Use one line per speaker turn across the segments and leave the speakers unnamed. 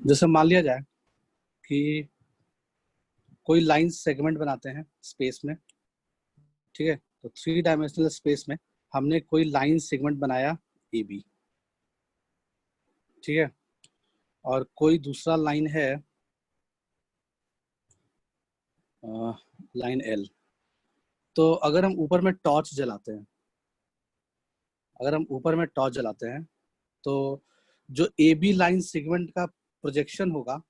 जैसे मान लिया जाए कि कोई लाइन सेगमेंट बनाते हैं स्पेस में, ठीक है। तो 3 डायमेंशनल स्पेस में हमने कोई लाइन सेगमेंट बनाया ए बी, ठीक है। और कोई दूसरा लाइन है लाइन एल। तो अगर हम ऊपर में टॉर्च जलाते हैं, तो जो ए बी लाइन सेगमेंट का प्रोजेक्शन होगा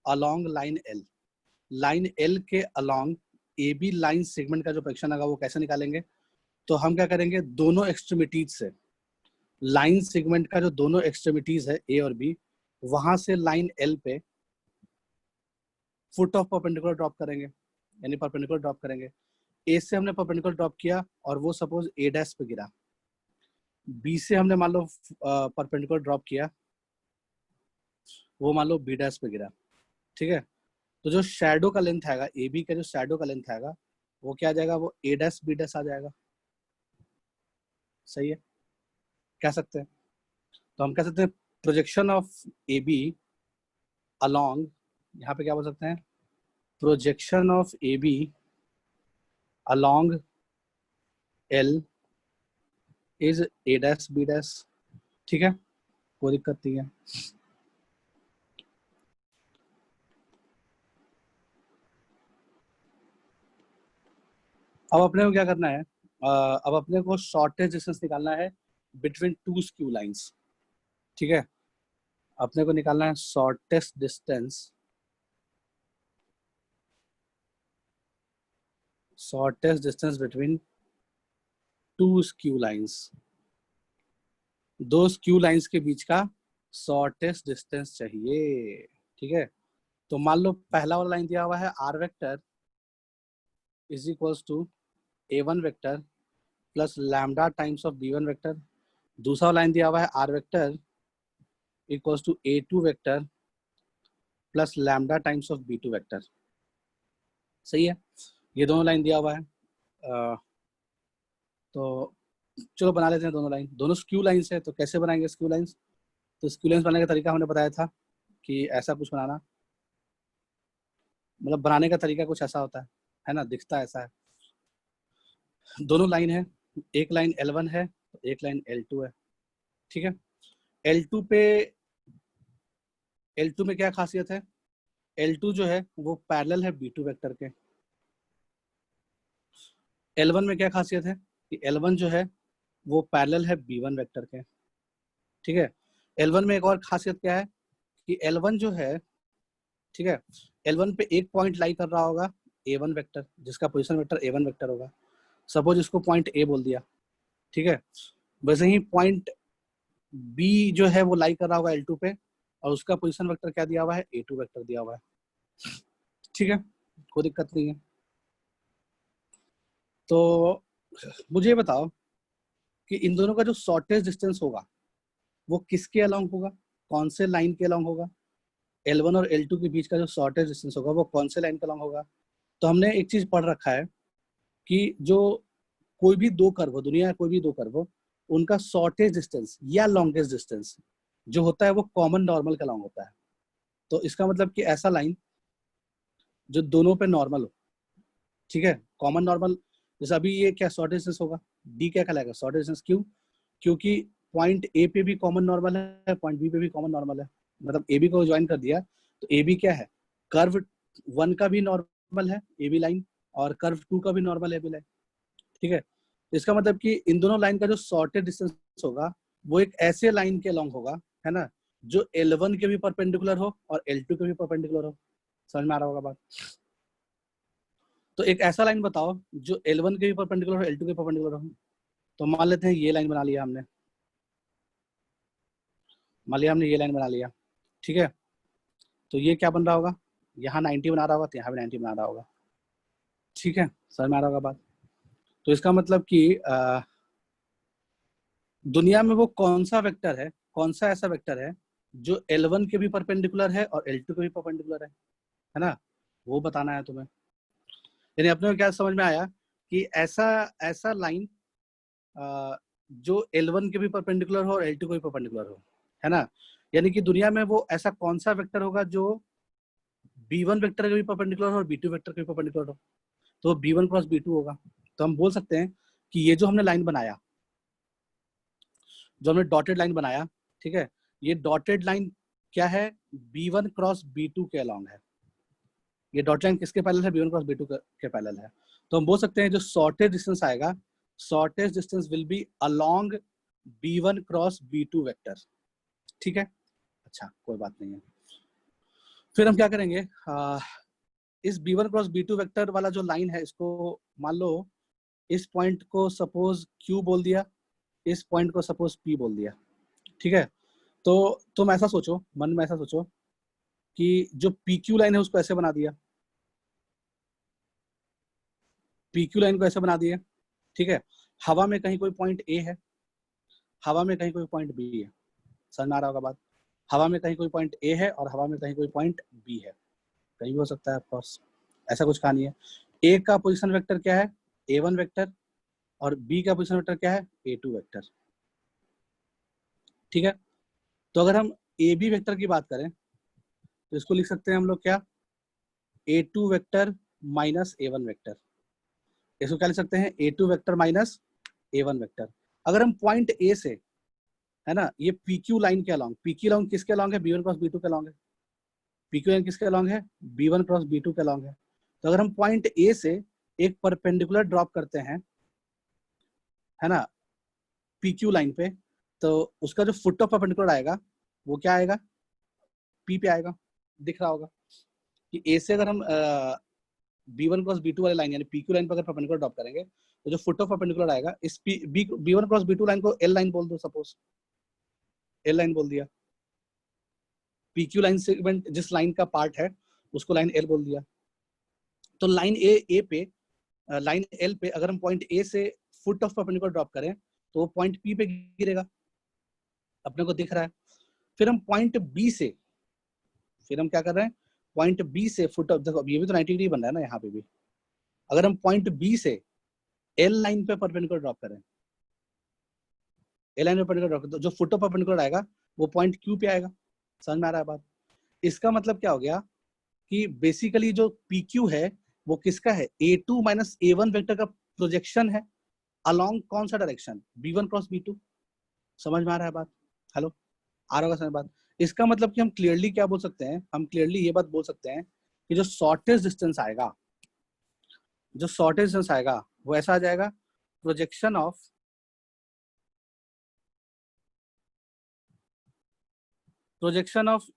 अलोंग लाइन एल के along A B line segment का जो प्रोजेक्शन होगा वो कैसे निकालेंगे? तो हम क्या करेंगे, दोनों एक्सट्रीमिटीज से लाइन सेगमेंट का जो दोनों एक्सट्रीमिटीज है ए और बी, वहां से लाइन एल पे फुट ऑफ परपेंडिकुलर ड्रॉप करेंगे, यानी परपेंडिकुलर ड्रॉप करेंगे। ए से हमने परपेंडिकुलर ड्रॉप किया और वो सपोज ए डैश पे गिरा। बी से हमने मान लो परपेंडिकुलर ड्रॉप किया, वो मान लो बी डैश पे गिरा, ठीक है। तो जो शैडो का लेंथ आएगा, ए बी का जो शैडो का लेंथ आएगा वो क्या आ जाएगा, वो ए डैश बी डैश आ जाएगा। सही है, कह सकते हैं। तो हम कह सकते हैं projection of A B along, यहाँ पे क्या बोल सकते हैं, projection of A B along L is A dash B dash, ठीक है, कोई दिक्कत नहीं है। अब अपने को क्या करना है, अब अपने को शॉर्टेस्ट डिस्टेंस निकालना है बिटवीन टू स्क्यू लाइंस, ठीक है। अपने को निकालना है shortest distance between two skew lines, दो स्क्यू लाइंस के बीच का शॉर्टेस्ट डिस्टेंस चाहिए, ठीक है। तो मान लो पहला वाला लाइन दिया हुआ है r vector is equals to a one vector plus lambda times of b one vector. दूसरा लाइन दिया हुआ है r vector equals to a two vector plus lambda times of b two vector. सही है, ये दोनों लाइन दिया हुआ है। तो चलो बना लेते हैं दोनों लाइन, दोनों स्क्यू लाइंस है। तो कैसे बनाएंगे स्क्यू लाइंस? तो स्क्यू लाइंस बनाने का तरीका हमने बताया था कि ऐसा कुछ बनाना, मतलब बनाने का तरीका कुछ ऐसा होता है ना, दिखता ऐसा है। दोनों लाइन है, एक लाइन L1 है, एक लाइन L2 है, ठीक है। L2 पे, L2 में क्या खासियत है, L2 जो है वो पैरेलल है B2 वेक्टर के। L1 में क्या खासियत है कि L1 जो है वो पैरेलल है B1 वेक्टर के, ठीक है। L1 में एक और खासियत क्या है कि L1 जो है, ठीक है, L1 पे एक पॉइंट लाई कर रहा होगा A1 वेक्टर, जिसका पोजीशन वेक्टर A1 वेक्टर होगा। सपोज इसको पॉइंट A बोल दिया, ठीक है। वैसे ही पॉइंट B जो है वो लाई कर रहा होगा L2 पे और उसका पोजीशन वेक्टर क्या दिया हुआ है, A2 वेक्टर दिया हुआ है, ठीक है, कोई दिक्कत नहीं है। तो मुझे बताओ कि इन दोनों का जो शॉर्टेस्ट डिस्टेंस होगा वो किसके अलोंग होगा, कौन से लाइन के अलोंग होगा? L1 और L2 के बीच का जो शॉर्टेस्ट डिस्टेंस होगा वो कौन से लाइन के अलोंग होगा? तो हमने एक चीज पढ़ रखा है कि जो कोई भी दो कर्व हो, दुनिया में कोई भी दो कर्व हो, उनका शॉर्टेस्ट डिस्टेंस या लॉन्गेस्ट डिस्टेंस जो होता है वो कॉमन नॉर्मल के अलोंग होता है। तो इसका मतलब कि ऐसा लाइन जो दोनों पे नॉर्मल हो, ठीक है, कॉमन नॉर्मल। जैसे अभी ये क्या शॉर्टेस्ट डिस्टेंस होगा, डी क्या कहलाएगा, शॉर्टेस्ट डिस्टेंस। क्यों? क्योंकि पॉइंट ए पे भी कॉमन नॉर्मल है, पॉइंट बी पे भी कॉमन नॉर्मल है, मतलब ए बी को ज्वाइन कर दिया तो ए बी क्या है, कर्व 1 का भी नॉर्मल है ए बी लाइन और कर्व 2 का भी नॉर्मल है ए बी लाइन, ठीक है। इसका मतलब कि इन दोनों लाइन का जो शॉर्टेस्ट डिस्टेंस होगा वो एक ऐसे लाइन के लॉन्ग होगा, है ना, जो L1 के भी परपेंडिकुलर हो और L2 के भी परपेंडिकुलर हो। समझ में आ रहा होगा बात? तो एक ऐसा लाइन बताओ जो L1 के भी परपेंडिकुलर हो, L2 के परपेंडिकुलर हो। तो मान लेते हैं ये लाइन बना लिया हमने, मान लिया हमने ये लाइन बना लिया, ठीक है। तो ये क्या बन रहा होगा, यहाँ 90 बना रहा होगा तो यहाँ भी 90 बना रहा होगा, ठीक है, समझ में आ रहा होगा बात? तो इसका मतलब कि दुनिया में वो कौन सा वेक्टर है, कौन सा ऐसा वेक्टर है जो L1 के भी परपेंडिकुलर है और L2 के भी परपेंडिकुलर है ना, वो बताना है तुम्हें। यानी अपने को क्या समझ में आया कि ऐसा ऐसा लाइन जो L1 के भी परपेंडिकुलर हो और L2 के भी परपेंडिकुलर हो, है ना। यानी कि दुनिया में वो ऐसा कौन सा वेक्टर होगा जो b1 वेक्टर के भी परपेंडिकुलर हो और b2 वेक्टर के भी परपेंडिकुलर हो, तो b1 क्रॉस b2 होगा। तो हम बोल सकते हैं कि ये जो हमने लाइन बनाया, जो हमने डॉटेड लाइन बनाया, ठीक है, ये डॉटेड लाइन क्या है, b1 क्रॉस b2 के अलॉन्ग है। ये डॉट लाइन किसके पैरेलल है, b1 क्रॉस b2 के पैरेलल है। तो हम बोल सकते हैं जो शॉर्टेज डिस्टेंस आएगा, shortage distance will be along b1 cross b2 vector, ठीक है। अच्छा, कोई बात नहीं है। फिर हम क्या करेंगे, इस b1 क्रॉस b2 वेक्टर वाला जो लाइन है, इसको मान लो इस पॉइंट को सपोज q बोल दिया, इस पॉइंट को सपोज p बोल दिया, ठीक है। तो तुम ऐसा सोचो, मन में ऐसा सोचो कि जो PQ लाइन है उसको ऐसे बना दिया, PQ लाइन को ऐसे बना दिया, ठीक है। हवा में कहीं कोई पॉइंट A है, हवा में कहीं कोई पॉइंट B है, समझ में आ रहा होगा बात। हवा में कहीं कोई पॉइंट A है और हवा में कहीं कोई पॉइंट B है, कहीं भी हो सकता है ऑफकोर्स, ऐसा कुछ कहानी है। A का पोजीशन वेक्टर क्या है, A1 वेक्टर, और B का पोजीशन वेक्टर क्या है, A2 वेक्टर, ठीक है। तो अगर हम AB वेक्टर की बात करें तो इसको लिख सकते हैं हम लोग क्या, A2 vector minus A1 vector. इसको क्या लिख सकते हैं, A2 vector minus A1 vector. अगर हम पॉइंट A से, है ना, ये PQ लाइन के अलॉन्ग, PQ लाइन किसके अलॉन्ग है, B1 क्रॉस B2 के अलॉन्ग है। PQ लाइन किसके अलॉन्ग है, B1 क्रॉस B2 के अलॉन्ग है। तो अगर हम पॉइंट A से एक परपेंडिकुलर ड्रॉप करते हैं, है ना, PQ लाइन पे, तो उसका जो फुट ऑफ परपेंडिकुलर आएगा वो क्या आएगा, P पे आएगा, दिख रहा होगा कि A से अगर हम B1 क्रॉस B2 वाली लाइन यानी PQ लाइन पर अगर परपेंडिकुलर ड्रॉप करेंगे तो जो फुट ऑफ परपेंडिकुलर आएगा, इस B1 क्रॉस B2 लाइन को L लाइन बोल दो, सपोज L लाइन बोल दिया। PQ लाइन सेगमेंट जिस लाइन का पार्ट है उसको लाइन L बोल दिया। तो लाइन ए पे, लाइन L पे अगर हम पॉइंट A से फुट ऑफ परपेंडिकुलर ड्रॉप करें तो वो पॉइंट P पे गिरेगा, अपने को दिख रहा है। फिर हम पॉइंट B से, फिर हम क्या कर रहे हैं, पॉइंट B से फुट ऑफ, देखो ये भी तो 90 डिग्री बन रहा है ना यहाँ पे भी। अगर हम पॉइंट B से L लाइन पे परपेंडिकुलर ड्रॉप करें, L लाइन पे परपेंडिकुलर ड्रॉप करें, तो जो फुट ऑफ परपेंडिकुलर आएगा वो पॉइंट Q पे आएगा। समझ में आ रहा है बात। इसका मतलब क्या हो गया कि बेसिकली जो PQ है वो किसका है, A2 माइनस A1 वेक्टर का प्रोजेक्शन है अलोंग कौन सा डायरेक्शन, B1 क्रॉस B2। समझ में आ रहा है बात, हेलो, आ रहा होगा समझ बात। इसका मतलब कि हम क्लियरली क्या बोल सकते हैं, हम क्लियरली ये बात बोल सकते हैं कि जो शॉर्टेज डिस्टेंस आएगा, जो शॉर्टेज डिस्टेंस आएगा वो ऐसा आ जाएगा, projection of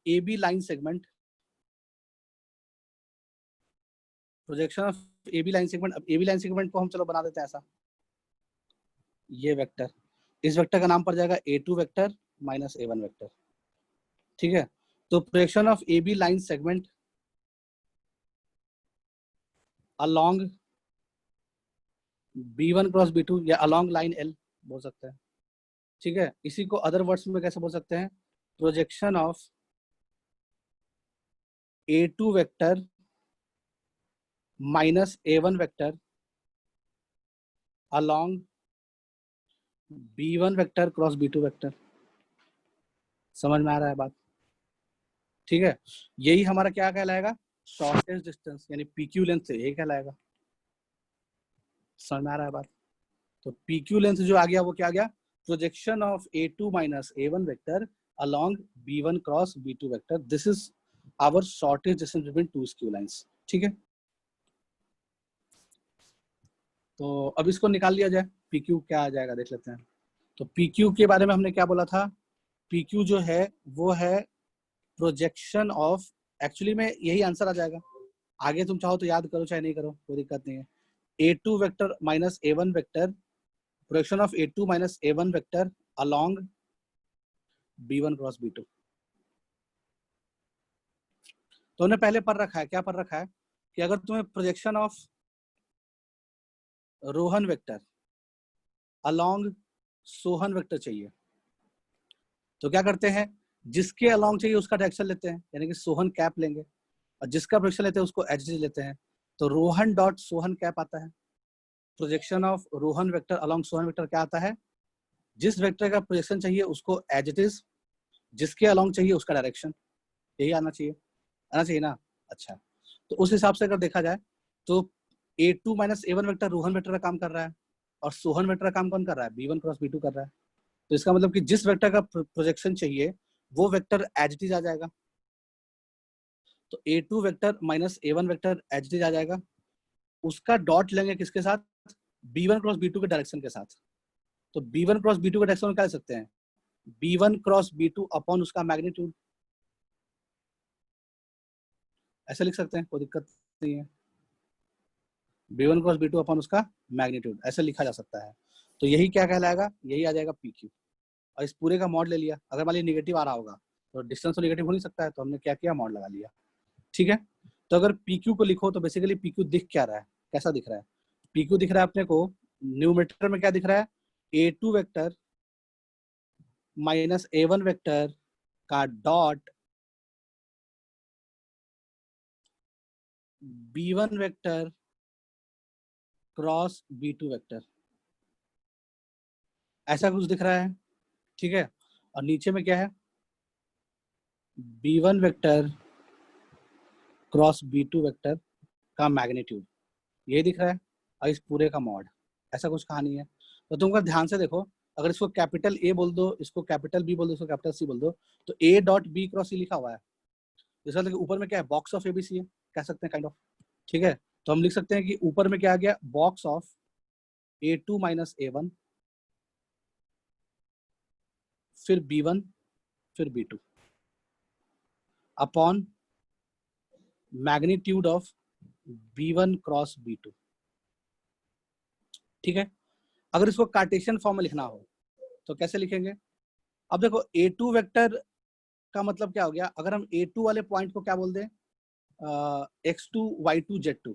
AB line segment, projection of AB line segment. अब AB लाइन सेगमेंट को हम चलो बना देते हैं ऐसा, ये वेक्टर, इस वेक्टर का नाम पड़ जाएगा A2 vector minus A1 vector, ठीक है। तो projection of AB line segment along B1 cross B2 या अलोंग लाइन L बोल सकते हैं, ठीक है। इसी को अदर वर्ड्स में कैसे बोल सकते हैं, projection of A2 vector minus A1 vector along B1 vector cross B2 vector. समझ में आ रहा है बात, ठीक है। यही हमारा क्या कहलाएगा, शॉर्टेज डिस्टेंस यानी PQ लेंथ से यही कहलाएगा। समझ में आ रहा है बात। तो PQ लेंथ जो आ गया वो क्या आ गया, projection of A2 minus A1 vector along B1 cross B2 vector, this is our shortage distance between two skew lines, ठीक है। तो अब इसको निकाल लिया जाए, PQ क्या आ जाएगा देख लेते हैं। तो PQ के बारे में हमने क्या बोला था, PQ जो है वो है प्रोजेक्शन ऑफ, एक्चुअली में यही आंसर आ जाएगा, आगे तुम चाहो तो याद करो चाहे नहीं करो कोई दिक्कत नहीं है। A2 vector minus A1 vector, projection of A2 minus A1 vector along B1 cross B2। तो उन्हें पहले पढ़ रखा है, क्या पढ़ रखा है कि अगर तुम्हें projection of Rohan vector along Sohan vector चाहिए तो क्या करते हैं, जिसके अलोंग चाहिए उसका डायरेक्शन लेते हैं, यानी कि सोहन कैप लेंगे, और जिसका प्रोजेक्शन लेते हैं उसको एडजेस लेते हैं। तो रोहन डॉट सोहन कैप आता है। Projection of Rohan vector along Sohan vector क्या आता है, जिस वेक्टर का प्रोजेक्शन चाहिए उसको एज इट इज जिसके अलोंग चाहिए उसका डायरेक्शन, यही आना चाहिए ना। अच्छा, तो उस हिसाब से अगर देखा जाए तो A2 minus A1 vector Rohan vector का काम कर रहा है और सोहन वेक्टर का काम कौन कर रहा है, B1 क्रॉस B2 कर रहा है। तो इसका मतलब कि जिस वेक्टर का प्रोजेक्शन चाहिए वो वेक्टर एज इट इज आ जाएगा। तो A2 vector minus A1 vector as it is आ जाएगा, उसका डॉट लेंगे किसके साथ, B1 क्रॉस B2 के डायरेक्शन के साथ। तो B1 क्रॉस B2 के डायरेक्शन क्या लिख सकते हैं, B1 क्रॉस B2 अपॉन उसका मैग्नीट्यूड, ऐसे लिख सकते हैं, कोई दिक्कत नहीं है। B1 क्रॉस B2 अपॉन उसका मैग्नीट्यूड ऐसे लिखा जा सकता है। तो यही क्या कहलाएगा, यही आ जाएगा PQ। और इस पूरे का मॉड ले लिया, अगर मान लीजिए निगेटिव आ रहा होगा तो डिस्टेंस तो निगेटिव हो नहीं सकता है, तो हमने क्या किया, मॉड लगा लिया। ठीक है, तो अगर PQ को लिखो तो बेसिकली PQ दिख क्या रहा है, कैसा दिख रहा है, PQ दिख रहा है अपने को न्यूमेरेटर में क्या दिख रहा है, A2 vector minus A1 vector का dot B1 vector cross B2 vector, ऐसा कुछ दिख रहा है। ठीक है, और नीचे में क्या है, B1 vector cross B2 vector का मैग्नीट्यूड, ये दिख रहा है, और इस पूरे का मॉड, ऐसा कुछ कहानी है। तो तुम अगर ध्यान से देखो, अगर इसको कैपिटल A बोल दो, इसको कैपिटल B बोल दो, इसको कैपिटल C बोल दो, तो A dot B cross C लिखा हुआ है, इसका मतलब ऊपर में क्या है, बॉक्स ऑफ ABC है, कह सकते हैं काइंड ऑफ। ठीक है, तो हम लिख सकते हैं कि ऊपर में क्या आ गया, box of A2 minus A1 फिर B1 फिर B2 upon magnitude of B1 cross B2। ठीक है, अगर इसको कार्टेशियन फॉर्म में लिखना हो तो कैसे लिखेंगे, अब देखो A2 वेक्टर का मतलब क्या हो गया, अगर हम A2 वाले पॉइंट को क्या बोल दें, x2 y2 z2,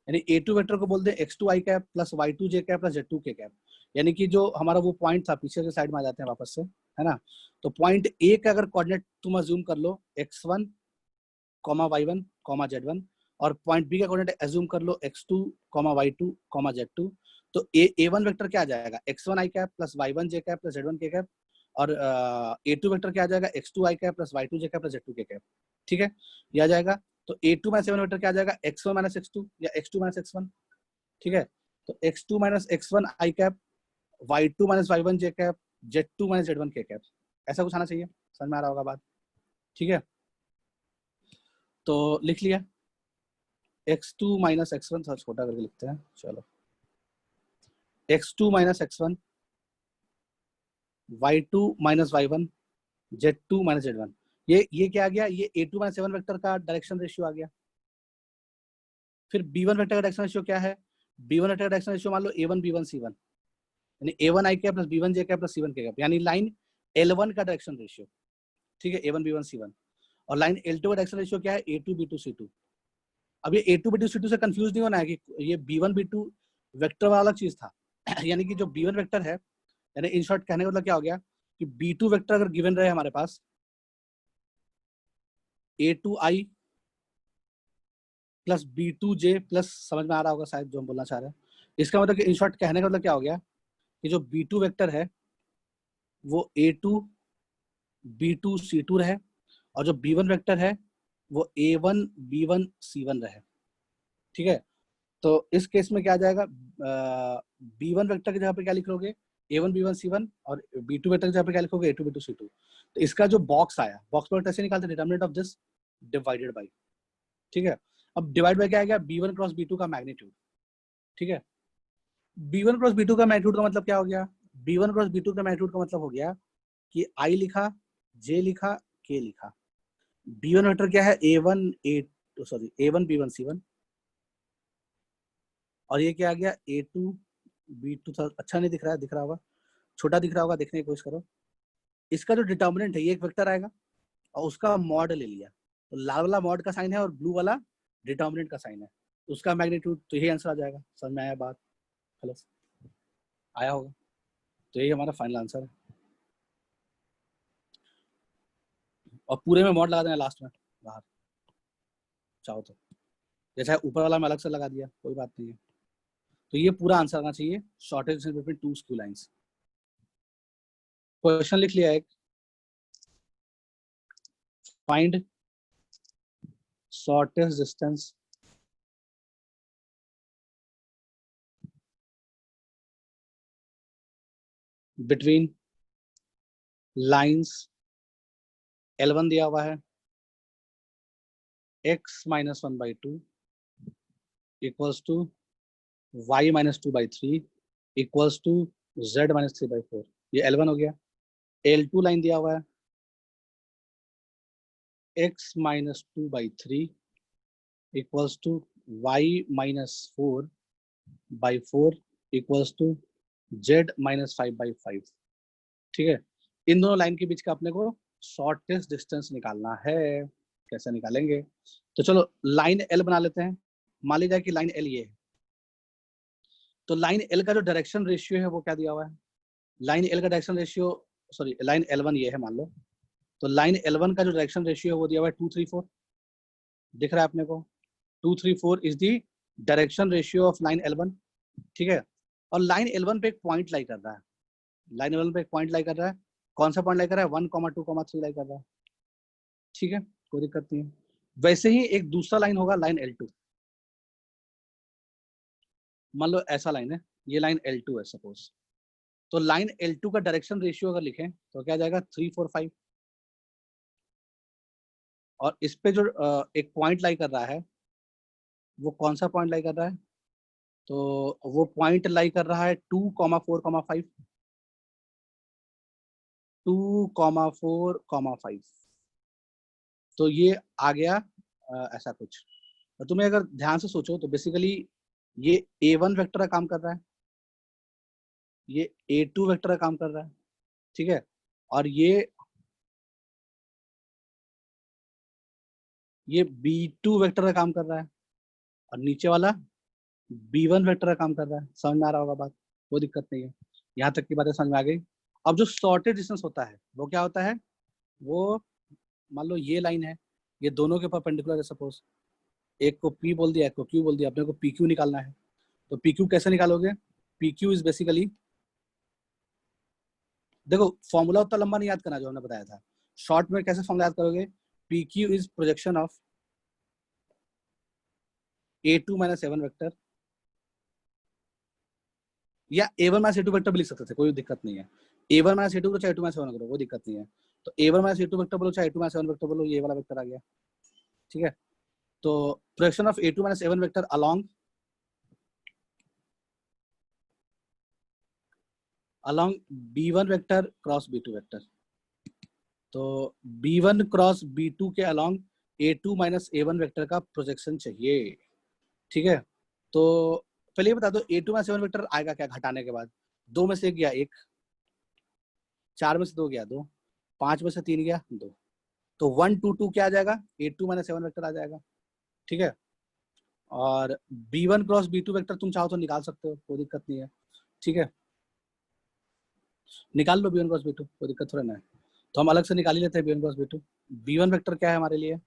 यानी A2 वेक्टर को बोल दें x2 i cap plus y2 j cap plus z2 k cap, यानी कि जो हमारा वो पॉइंट था, पीछे के साइड में आ जाते हैं वापस से, है ना। तो पॉइंट ए का अगर कोऑर्डिनेट तुम अज्यूम कर लो x1 y1 z1, और पॉइंट बी का कोऑर्डिनेट अज्यूम कर लो x2 y2 z2, तो A1 वेक्टर क्या आ जाएगा, x1 i cap plus y1 j cap plus z1 k cap, और A2 वेक्टर क्या आ जाएगा, x2 i cap plus y2 j cap plus z2 k cap. ठीक है, ये आ जाएगा। तो A2 माइनस A1 वेक्टर क्या आ जाएगा, x1 माइनस x2 या x2 माइनस x1। ठीक है, तो x2 minus x1 i cap, y2 minus y1 j cap, z2 minus z1 k cap, ऐसा कुछ आना चाहिए, समझ में आ रहा होगा बात। ठीक है, तो लिख लिया x2 माइनस x1, थोड़ा छोटा करके लिखते हैं, चलो x2 minus x1 y2 minus y1 z2 minus z1, ये क्या आ गया, ये A2 माइनस A1 वेक्टर का डायरेक्शन रेशियो आ गया। फिर B1 वेक्टर का डायरेक्शन रेशियो क्या है, B1 वेक्टर का डायरेक्शन रेशियो मान लो A1 B1 C1, यानी A1 i cap plus B1 j cap plus C1 k cap, यानी लाइन L1 का डायरेक्शन रेशियो। ठीक है, A1 B1 C1, और लाइन L2 का डायरेक्शन रेशियो क्या है, A2 B2 C2। अब ये A2 B2 C2 से कंफ्यूज नहीं होना है कि ये B1 B2 वेक्टर वाला चीज था यानी कि जो B1 वेक्टर है, यानी इन शॉर्ट कहने का मतलब क्या हो गया कि B2 वेक्टर अगर गिवन रहे हमारे पास A2i प्लस B2j प्लस, समझ में आ रहा होगा शायद जो हम बोलना चाह रहे हैं, इसका मतलब कि इन शॉर्ट कहने का मतलब क्या हो गया कि जो B2 वेक्टर है वो A2 B2 C2 रहे, और जो B1 वेक्टर है वो A1 B1 C1 रहे। ठीक है, तो इस केस में क्या आ जाएगा, B1 वेक्टर की जगह पे क्या लिख लोगे, A1 B1 C1, और B2 वेक्टर की जगह पे क्या लिखोगे, A2 B2 C2। तो इसका जो बॉक्स आया, बॉक्स प्रोडक्ट ऐसे निकालते, determinant of this divided by. ठीक है, अब डिवाइड बाय क्या आ गया, B1 क्रॉस B2 का मैग्नीट्यूड। ठीक है, B1 क्रॉस B2 का मैग्नीट्यूड का मतलब क्या हो गया, B1 क्रॉस B2 का मैग्नीट्यूड का मतलब हो गया कि I लिखा, J लिखा, K लिखा। B1 वेक्टर क्या है, A1 B1 C1, और ये क्या आ गया, A2 B2 था, अच्छा नहीं दिख रहा है, दिख रहा होगा, छोटा दिख रहा होगा, देखने की कोशिश करो। इसका जो डिटर्मिनेंट है ये एक वेक्टर आएगा, और उसका मॉड ले लिया, तो लाल वाला मॉड का साइन है और ब्लू वाला डिटर्मिनेंट का साइन है, तो उसका मैग्नीट्यूड, तो यही आंसर आ जाएगा। समझ में आया बात, हेलो, आया होगा, तो यही हमारा फाइनल आंसर है, और पूरे में मॉड लगा देना लास्ट में बाहर चाहो तो, जैसे ऊपर वाला में अलग से लगा दिया, कोई बात नहीं है। तो ये पूरा आंसर आना चाहिए, shortage between two skew lines. Question लिख लिया एक, find shortest distance between lines L1 दिया हुआ है x minus 1/2 equals to y minus 2/3 equals to z minus 3/4। ये L1 हो गया। L2 लाइन दिया हुआ है x minus 2/3 equals to y minus 4/4 equals to z minus 5/5। ठीक है, इन दोनों लाइन के बीच का अपने को शॉर्टेस्ट डिस्टेंस निकालना है। कैसे निकालेंगे? तो चलो लाइन L बना लेते हैं। मान लीजिए कि लाइन L ये है, तो लाइन L का जो डायरेक्शन रेशियो है वो क्या दिया हुआ है? लाइन L का direction ratio, sorry line L1 ये है मान लो, तो लाइन L1 का जो डायरेक्शन रेशियो है वो दिया हुआ है 2, 3, 4। दिख रहा है अपने को? 2, 3, 4 is the direction ratio of line L1। ठीक है, और लाइन L1 पे एक पॉइंट लाई कर रहा है। लाइन L1 पे एक पॉइंट लाई कर रहा है। कौन सा पॉइंट लाई कर रहा है? 1, 2, 3 लाई कर रहा है। ठीक है, कोई दिक्कत नहीं है। वैसे ही एक दूसरा लाइन होगा लाइन L2। मान लो ऐसा लाइन है, ये लाइन L2 है सपोज। तो लाइन L2 का डायरेक्शन रेशियो अगर लिखें तो क्या जाएगा? 3, 4, 5। और इस पे जो एक पॉइंट लाई कर रहा है वो कौन सा पॉइंट लाई कर रहा है? तो वो पॉइंट लाई कर रहा है 2, 4, 5। 2, 4, 5। तो ये आ गया ऐसा कुछ। तो तुम्हें अगर ध्यान से सोचो तो बेसिकली ये A1 वेक्टर का काम कर रहा है, ये A2 वेक्टर का काम कर रहा है। ठीक है, और ये B2 वेक्टर का काम कर रहा है, और नीचे वाला B1 वेक्टर का काम कर रहा है। समझ में आ रहा होगा बात? कोई दिक्कत नहीं है, यहाँ तक की बातें समझ में आ गई। अब जो शॉर्टेज डिस्टेंस होता है वो क्या होता है? वो मान लो ये लाइन है, ये दोनों के परपेंडिकुलर है सपोज। एक को P बोल दिया, एक को Q बोल दिया। अपने को PQ निकालना है। तो PQ कैसे निकालोगे? PQ इज बेसिकली, देखो फॉर्मूला उतना लंबा नहीं याद करना जो हमने बताया था। शॉर्ट में कैसे फॉर्मूला याद करोगे? PQ is projection of A2 minus A1 vector, या A1 माइनस A2 वेक्टर भी लिख सकते थे, कोई दिक्कत नहीं है। A1 माइनस A2 बोलो चाहे A2 माइनस A1 करो, वो दिक्कत नहीं है। तो A1 माइनस A2 वेक्टर बोलो चाहे A2 माइनस A1 वेक्टर बोलो, ये वाला वेक्टर आ गया। ठीक है, तो projection of A2 minus A1 vector along B1 vector cross B2 vector. तो B1 क्रॉस B2 के along A2 minus A1 vector का प्रोजेक्शन चाहिए। ठीक है, तो पहले ये बता दो A2 माइनस A1 वेक्टर आएगा क्या घटाने के बाद? 2 में से 1 गया 1, 4 में से 2 गया 2, 5 में से 3 गया 2। तो 1, 2, 2 क्या आ जाएगा? A2 माइनस A1 वेक्टर आ जाएगा। ठीक है, और B1 क्रॉस B2 वेक्टर तुम चाहो तो निकाल सकते हो, कोई दिक्कत नहीं है। ठीक है, निकाल लो B1 क्रॉस B2, कोई दिक्कत थोड़ा ना है। तो हम अलग से निकाल ही लेते हैं B1 cross B2। B1 vector क्या है हमारे लिए?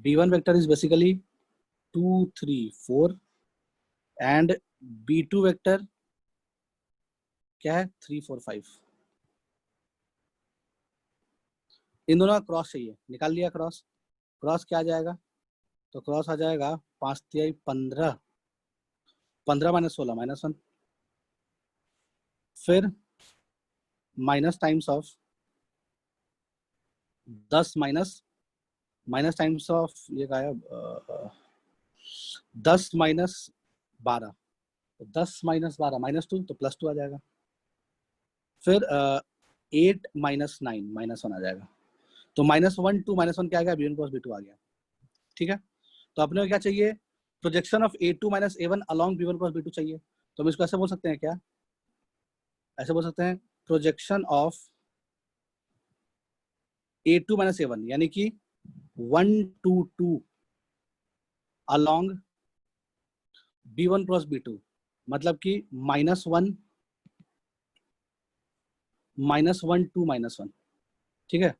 B1 vector is basically 2, 3, 4 and B2 vector क्या है? 3, 4, 5। इन दोनों का क्रॉस चाहिए, निकाल लिया क्रॉस। क्रॉस क्या आ जाएगा? तो क्रॉस आ जाएगा 5 तिहाई 15, 15 माइनस 16 -1, फिर minus times of 10 minus times of ये क्या है? 10 माइनस 12, तो 10 माइनस 12 -2, तो +2 आ जाएगा। फिर 8 माइनस 9 -1 आ जाएगा। तो -1, 2, -1 क्या आ गया? B1 क्रॉस B2 आ गया। ठीक है, तो अपने को क्या चाहिए? Projection of A2 minus A1 along B1 cross B2 चाहिए। तो हम इसको ऐसे बोल सकते हैं क्या? ऐसे बोल सकते हैं projection of A2 minus A1, यानी कि 1, 2, 2 अलॉन्ग B1 क्रॉस B2, मतलब कि -1, -1, 2, -1। ठीक है,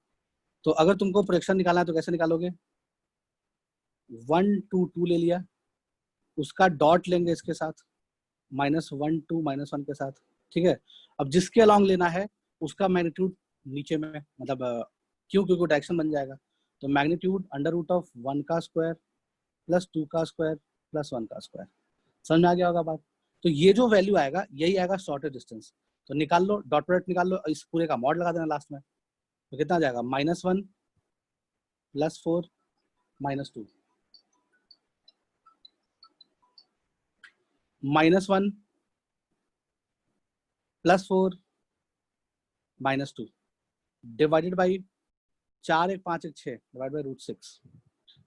तो अगर तुमको प्रोजेक्शन निकालना है तो कैसे निकालोगे? 1, 2, 2 ले लिया, उसका डॉट लेंगे इसके साथ, -1, 2, -1 के साथ। ठीक है, अब जिसके अलॉन्ग लेना है उसका मैग्नीट्यूड नीचे में, मतलब क्यों? क्योंकि डायरेक्शन बन जाएगा। तो मैग्नीट्यूड अंडर रूट ऑफ 1 का स्क्वायर प्लस 2 का स्क्वायर प्लस 1 का स्क्वायर। समझ में आ गया होगा बात? तो ये जो वैल्यू आएगा यही आएगा शॉर्टेज डिस्टेंस। तो निकाल लो, डॉट प्रोडक्ट निकाल लो, इस पूरे का मॉड लगा देना लास्ट में। तो कितना आ जाएगा? -1 + 4 -2 -1 + 4 -2 डिवाइडेड बाई 4 1 5 1 6 डिवाइड बाई √6,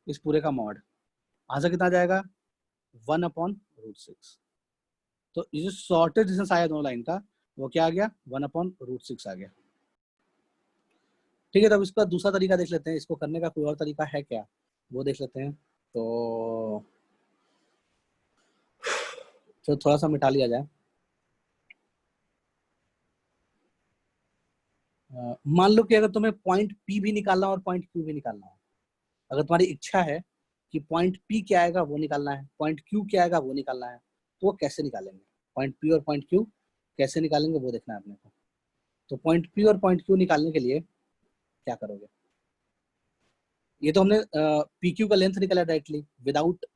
इस पूरे का मॉड। आंसर कितना आ जाएगा? 1/√6। तो ये जो शॉर्टेज डिस्टेंस आया दोनों लाइन का वो क्या आ गया? 1/√6 आ गया। ठीक है, तब इसका दूसरा तरीका देख लेते हैं। इसको करने का कोई और तरीका है क्या, वो देख लेते हैं। तो थोड़ा सा मिटा लिया जाए। मान लो कि अगर तुम्हें पॉइंट P भी निकालना हो और पॉइंट Q भी निकालना हो, अगर तुम्हारी इच्छा है कि पॉइंट P क्या आएगा वो निकालना है, पॉइंट Q क्या आएगा वो निकालना है, तो वो कैसे निकालेंगे? पॉइंट P और पॉइंट Q कैसे निकालेंगे वो देखना है अपने को। तो पॉइंट P और पॉइंट Q निकालने के लिए क्या करोगे? ये तो हमने PQ का लेंथ निकाला डायरेक्टली विदाउट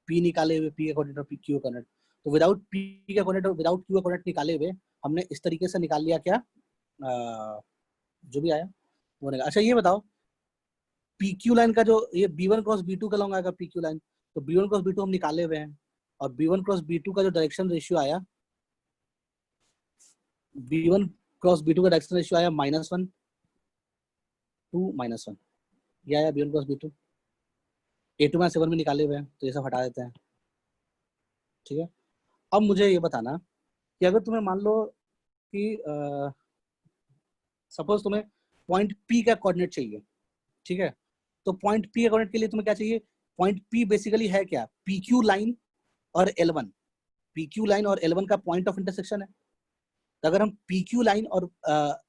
P निकाले हुए, P का कोऑर्डिनेट और Q का कोऑर्डिनेट। तो विदाउट P का कोऑर्डिनेट और विदाउट Q का कोऑर्डिनेट निकाले हुए हमने इस तरीके से निकाल लिया क्या, जो भी आया वो निकाल। अच्छा ये बताओ, PQ लाइन का जो ये B1 क्रॉस B2 का लॉन्ग आएगा PQ लाइन, तो B1 क्रॉस B2 हम निकाले हुए हैं, और B1 क्रॉस B2 का जो डायरेक्शन रेशियो आया, B1 क्रॉस B2 का डायरेक्शन रेशियो आया -1 2 -1, ये आया B1 क्रॉस B2। A2 में 7 में निकाले हुए हैं, तो ये सब हटा देते हैं। ठीक है, अब मुझे ये बताना कि अगर तुम्हें मान लो कि सपोज तुम्हें पॉइंट P का कोऑर्डिनेट चाहिए, ठीक है, तो पॉइंट P के कोऑर्डिनेट के लिए तुम्हें क्या चाहिए? पॉइंट P बेसिकली है क्या? PQ लाइन और L1, PQ लाइन और L1 का पॉइंट ऑफ इंटरसेक्शन है। तो अगर हम PQ लाइन और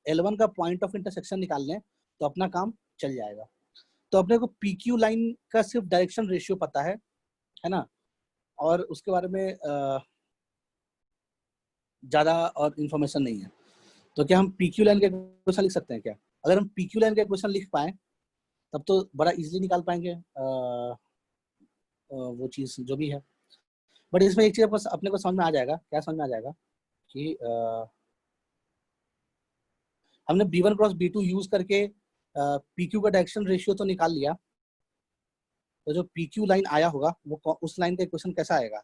L1 का पॉइंट ऑफ इंटरसेक्शन निकाल लें तो अपना काम चल जाएगा। तो अपने को PQ लाइन का सिर्फ डायरेक्शन रेशियो पता है ना, और उसके बारे में ज़्यादा और इन्फॉर्मेशन नहीं है। तो क्या हम PQ लाइन का इक्वेशन लिख सकते हैं क्या? अगर हम PQ लाइन का इक्वेशन लिख पाए तब तो बड़ा इजीली निकाल पाएंगे वो चीज़ जो भी है। बट इसमें एक चीज़ अपने को समझ में आ जाएगा। क्या समझ में आ जाएगा? कि हमने B1 क्रॉस B2 यूज करके PQ का डायरेक्शन रेशियो तो निकाल लिया, तो जो PQ लाइन आया होगा वो उस लाइन का इक्वेशन कैसा आएगा?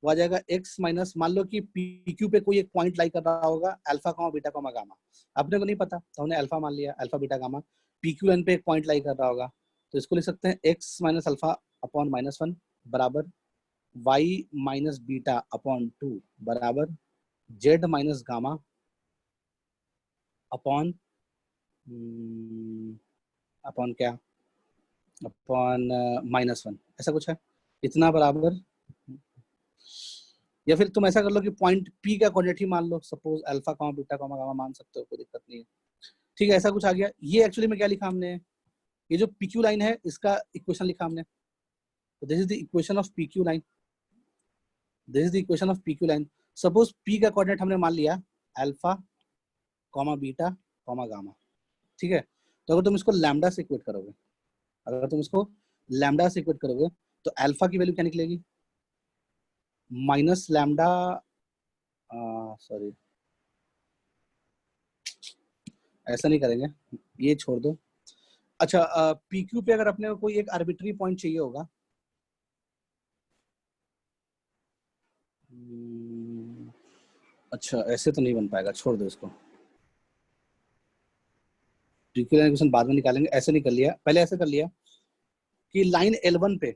वो आ जाएगा x माइनस, मान लो कि PQ पे कोई एक पॉइंट लाई कर रहा होगा alpha comma beta comma gamma, अपने को नहीं पता तो हमने अल्फा मान लिया, alpha beta gamma. PQ line पे एक पॉइंट लाई कर रहा होगा, तो इसको लिख सकते हैं x माइनस अल्फा अपॉन -1 बराबर y माइनस बीटा अपॉन 2 बराबर z minus gamma upon upon क्या, अपॉन -1, ऐसा कुछ है, इतना बराबर। या फिर तुम ऐसा कर लो कि पॉइंट P का कोऑर्डिनेट ही मान लो, suppose alpha comma beta comma gamma मान सकते हो, कोई दिक्कत नहीं है। ठीक है, ऐसा कुछ आ गया। ये एक्चुअली में क्या लिखा हमने, ये जो PQ लाइन है इसका इक्वेशन लिखा हमने। तो this is the equation of PQ line, this is the equation of PQ line. Suppose P का कोऑर्डिनेट हमने मान लिया alpha comma beta comma gamma, ठीक है। तो अगर तुम इसको लैम्डा से इक्वेट करोगे, अगर तुम इसको लैम्डा से इक्वेट करोगे तो अल्फा की वैल्यू क्या निकलेगी? माइनस लैम्डा, सॉरी ऐसा नहीं करेंगे, ये छोड़ दो। अच्छा, PQ पे अगर अपने को कोई एक आर्बिट्री पॉइंट चाहिए होगा, अच्छा ऐसे तो नहीं बन पाएगा, छोड़ दो इसको। PQ लाइन क्वेश्चन बाद में निकालेंगे, ऐसे नहीं कर लिया, पहले ऐसे कर लिया कि लाइन L1 पे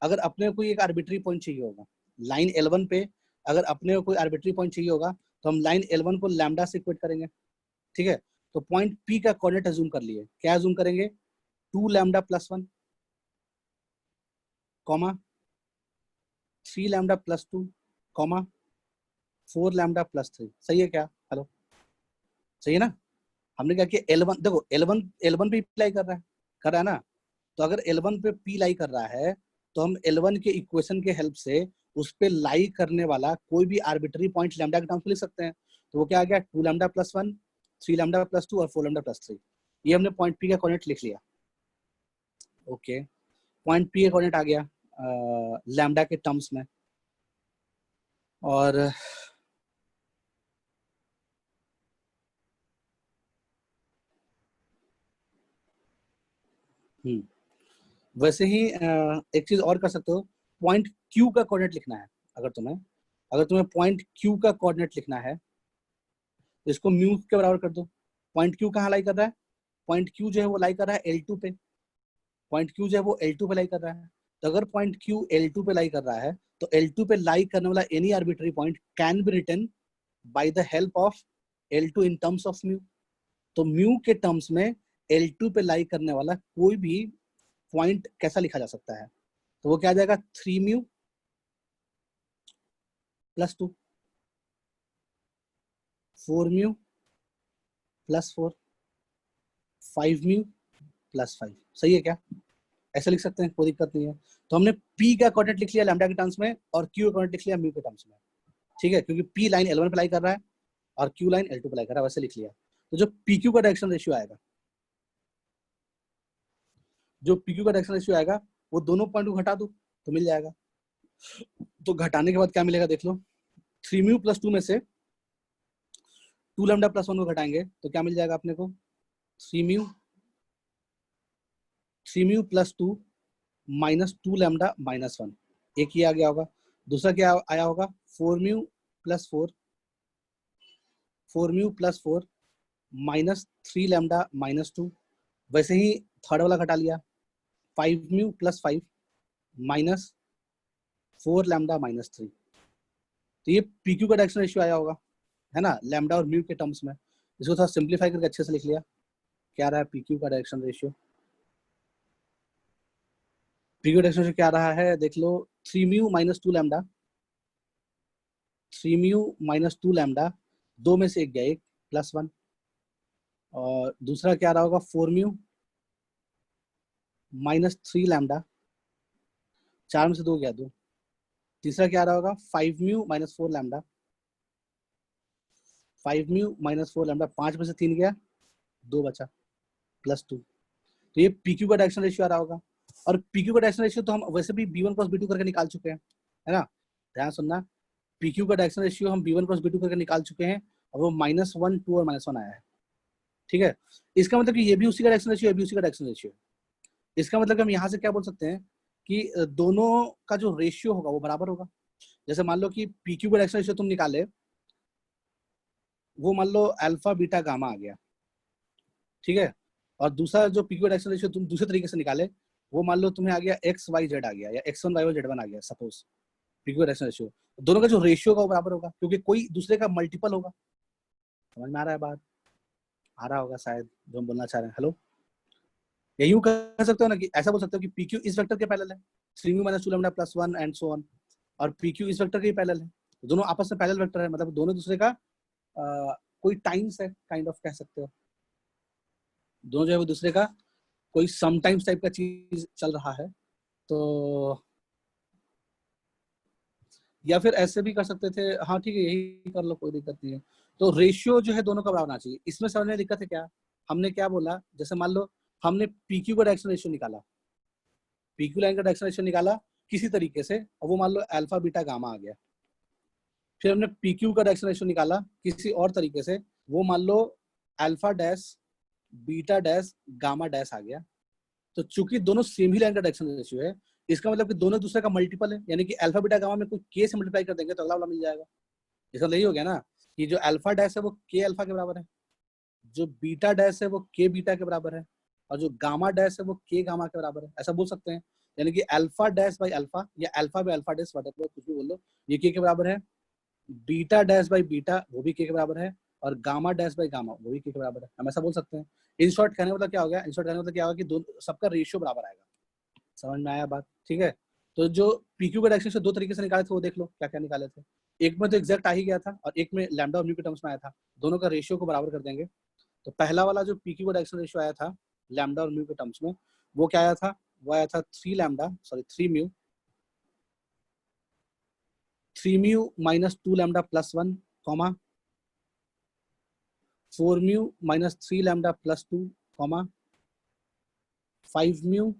अगर अपने को कोई एक आर्बिट्री पॉइंट चाहिए होगा, लाइन L1 पे अगर अपने को कोई आर्बिट्री पॉइंट चाहिए होगा तो हम लाइन L1 को लैम्डा से इक्वेट करेंगे, ठीक है। तो पॉइंट P का कोऑर्डिनेट अज्यूम कर लिए, क्या अज्यूम करेंगे? 2 lambda plus 1 comma 3 lambda plus 2 comma 4 lambda plus 3। सही है क्या? हेलो, सही है ना? हमने क्या किया, L1 देखो, L1 पे अप्लाई कर रहा है ना, तो अगर L1 पे P लाई कर रहा है तो हम L1 के इक्वेशन के हेल्प से उस पे लाई करने वाला कोई भी आर्बिट्री पॉइंट लैम्डा के टर्म्स में लिख सकते हैं। तो वो क्या आ गया? 2 लैम्डा प्लस 1, 3 लैम्डा प्लस 2 और 4 लैम्डा प्लस 3। ये हमने पॉइंट पी का कोऑर्डिनेट लिख लिया। ओके, पॉइंट पी का कोऑर्डिनेट आ गया लैम्डा के टर्म्स में, और वैसे ही एक चीज और कर सकते हो, पॉइंट क्यू का कोऑर्डिनेट लिखना है। अगर तुम्हें पॉइंट क्यू का कोऑर्डिनेट लिखना है तो इसको म्यू के बराबर कर दो। पॉइंट क्यू कहाँ लाई कर रहा है? पॉइंट क्यू जो है वो लाई कर रहा है L2 पे। पॉइंट क्यू जो है वो L2 पे लाई कर रहा है। तो अगर पॉइंट क्यू L2 पे लाई कर रहा है तो L2 पे लाई करने वाला any arbitrary point can be written by the help of L2 in terms of mu. तो म्यू के टर्म्स में L2 पे लाई करने वाला कोई भी पॉइंट कैसा लिखा जा सकता है? तो वो क्या आ जाएगा? 3 mu plus 2, 4 mu plus 4, 5 mu plus 5। सही है क्या? ऐसे लिख सकते हैं, कोई दिक्कत नहीं है। तो हमने P का कोऑर्डिनेट लिख लिया लैम्डा के टर्म्स में और Q का कोऑर्डिनेट लिख लिया म्यू के टर्म्स में। ठीक है, क्योंकि P लाइन L1 पे लाई कर रहा है और Q लाइन L2 पे लाई कर रहा है, वैसे लिख लिया। तो जो PQ का डायरेक्शन रेशियो आएगा, वो दोनों पॉइंट को घटा दो तो मिल जाएगा। तो घटाने के बाद क्या मिलेगा देख लो। 3 म्यू प्लस 2 में से 2 लैम्डा प्लस 1 को घटाएंगे तो क्या मिल जाएगा अपने को? 3 mu plus 2 minus 2 lambda minus 1, एक ही आ गया होगा। दूसरा क्या आया होगा? 4 mu plus 4 minus 3 lambda minus 2। वैसे ही थर्ड वाला घटा लिया, 5 mu plus 5 minus 4 lambda minus 3। तो ये PQ का डायरेक्शन रेशियो आया होगा, है ना, लैम्डा और म्यू के टर्म्स में। इसको थोड़ा सिंप्लीफाई करके अच्छे से लिख लिया। क्या रहा है PQ का direction ratio? PQ direction ratio क्या रहा है देख लो। 3 mu minus 2 lambda, 3 mu minus 2 lambda, दो में से एक गया, एक प्लस 1। और दूसरा क्या रहा होगा? 4 म्यू माइनस 3 लैम्डा, 4 में से 2 गया, 2। तीसरा क्या रहा होगा? 5 mu minus 4 lambda, 5 mu minus 4 lambda, 5 में से 3 गया, 2 बचा, प्लस 2। तो ये PQ का डायरेक्शन रेशियो आ रहा होगा। और PQ का डायरेक्शन रेशियो तो हम वैसे भी B1 क्रॉस B2 करके निकाल चुके हैं, है ना। ध्यान सुनना, PQ का डायरेक्शन रेशियो हम B1 क्रॉस B2 करके निकाल चुके हैं और वो -1, 2 और -1 आया है। ठीक है, इसका मतलब कि ये भी उसी का डायरेक्शन रेशियो, ये भी उसी का डायरेक्शन रेशियो है। इसका मतलब कि हम यहाँ से क्या बोल सकते हैं कि दोनों का जो रेशियो होगा वो बराबर होगा। जैसे मान लो कि PQ का डायरेक्शन रेशियो तुम निकाले, वो मान लो अल्फा बीटा गामा आ गया, ठीक है। और दूसरा जो PQ का डायरेक्शन रेशियो तुम दूसरे तरीके से निकाले, वो मान लो तुम्हें आ गया XYZ आ गया या X1 Y1 Z1 आ गया, सपोज PQ का डायरेक्शन रेशियो। दोनों का जो रेशियो होगा वो बराबर होगा, क्योंकि कोई दूसरे का मल्टीपल होगा। समझ में आ रहा है बात? आ रहा होगा शायद जो हम बोलना चाह रहे हैं। हेलो, या यूं कह सकते हो ना कि ऐसा बोल सकते हो कि PQ इस वेक्टर के पैरेलल है, 3 mu minus 2 lambda plus 1 and so on, और PQ इस वेक्टर के ही पैरेलल है। तो दोनों आपस में पैरेलल वेक्टर है, मतलब दोनों दूसरे का कोई टाइम्स है, काइंड ऑफ कह सकते हो। दोनों जो है वो दूसरे का कोई समटाइम्स टाइप का चीज चल रहा है। तो या फिर ऐसे भी कर सकते थे, हाँ ठीक है यही कर लो, कोई दिक्कत नहीं है। तो रेशियो जो है दोनों का बराबर होना चाहिए। इसमें समझने में दिक्कत है क्या? हमने क्या बोला, जैसे मान लो हमने PQ का डायरेक्शन रेशियो निकाला, PQ लाइन का डायरेक्शन रेशियो निकाला किसी तरीके से, और वो मान लो अल्फा बीटा गामा आ गया। फिर हमने PQ का डायरेक्शन रेशियो निकाला किसी और तरीके से, वो मान लो alpha dash beta dash gamma dash आ गया। तो चूंकि दोनों सेम ही लाइन का डायरेक्शन रेशियो है, इसका मतलब कि दोनों दूसरे का मल्टीपल है, यानी कि अल्फा बीटा गामा में कोई K से मल्टीप्लाई कर देंगे तो अगला वाला मिल जाएगा। इसका यही हो गया ना कि जो अल्फा डैश है वो K अल्फा के बराबर है, जो बीटा डैश है वो K बीटा के बराबर है, और जो गामा डैश है वो K गामा के बराबर है, ऐसा बोल सकते हैं। यानी कि अल्फा डैश बाई अल्फा या अल्फा बाई अल्फा डैश, कुछ भी बोल लो, ये K के बराबर है। बीटा डैश बाई बीटा वो भी K के बराबर है, और गामा डैश बाई गामा वो भी K के बराबर है, हम ऐसा बोल सकते हैं। इन शॉर्ट कहने मतलब क्या हो गया? इन शॉर्ट कहने मतलब क्या होगा कि दोनों सबका रेशियो बराबर आएगा। समझ में आया बात? ठीक है। तो जो PQ का डायरेक्शन से दो तरीके से निकाले थे वो देख लो क्या क्या निकाले थे। एक में तो एग्जैक्ट आ ही गया था और एक में लैम्डा और म्यू के टर्म्स में आया था। दोनों का रेशियो को बराबर कर देंगे। तो पहला वाला जो PQ का डायरेक्शन रेशियो आया था लैम्डा और म्यू के टर्म्स में, वो क्या आया था? वो आया था 3 mu minus 2 lambda plus 1, comma 4 mu minus 3 lambda plus 2, comma 5 mu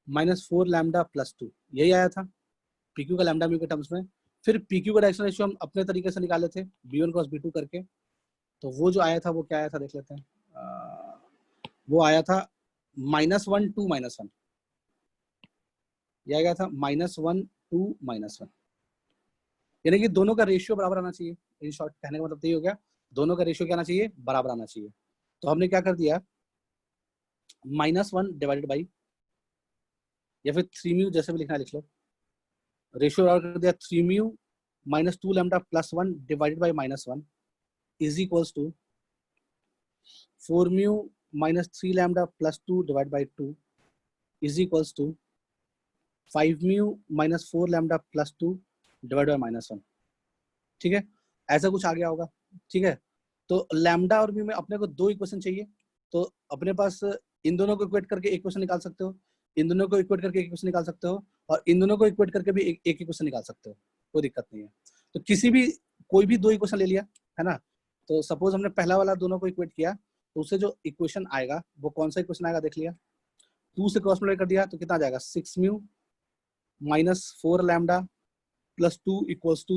minus 4 lambda plus 2, यही आया था पीक्यू का लैम्डा म्यू के टर्म्स में। फिर पीक्यू का डायरेक्शनल रेशियो हम अपने तरीके से निकाले थे b1 क्रॉस b2 करके, तो वो जो आया था वो क्या आया था देख लेते हैं। वो आया था -1 2 -1, यह गया था -1 2 -1, यानी कि दोनों का रेशियो बराबर आना चाहिए। इन शॉर्ट कहने का मतलब तो ये हो गया, दोनों का रेशियो क्या आना चाहिए, बराबर आना चाहिए। तो हमने क्या कर दिया, -1 डिवाइडेड बाई, या फिर 3 म्यू जैसे भी लिखना है लिख लो, रेशियो बराबर कर दिया 3 mu minus 2 lambda plus 1 divided by -1 is equals to 4 mu minus 3 lambda plus 2 divide by 2 is equals to 5 mu minus 4 lambda plus 2 divide by -1। ठीक है, ऐसा कुछ आ गया होगा। ठीक है, तो लैम्डा और म्यू में अपने को दो इक्वेशन चाहिए, तो अपने पास इन दोनों को इक्वेट करके एक इक्वेशन निकाल सकते हो, इन दोनों को इक्वेट करके एक इक्वेशन निकाल सकते हो, और इन दोनों को इक्वेट करके भी एक इक्वेशन निकाल सकते हो, कोई दिक्कत नहीं है। तो किसी भी कोई भी दो इक्वेशन ले लिया है ना, तो सपोज हमने पहला वाला दोनों को इक्वेट किया, तो उससे जो इक्वेशन आएगा वो कौन सा इक्वेशन आएगा देख लिया, 2 से क्रॉस मल्टीप्लाई कर दिया तो कितना आ जाएगा, 6 mu minus 4 lambda plus 2 equals to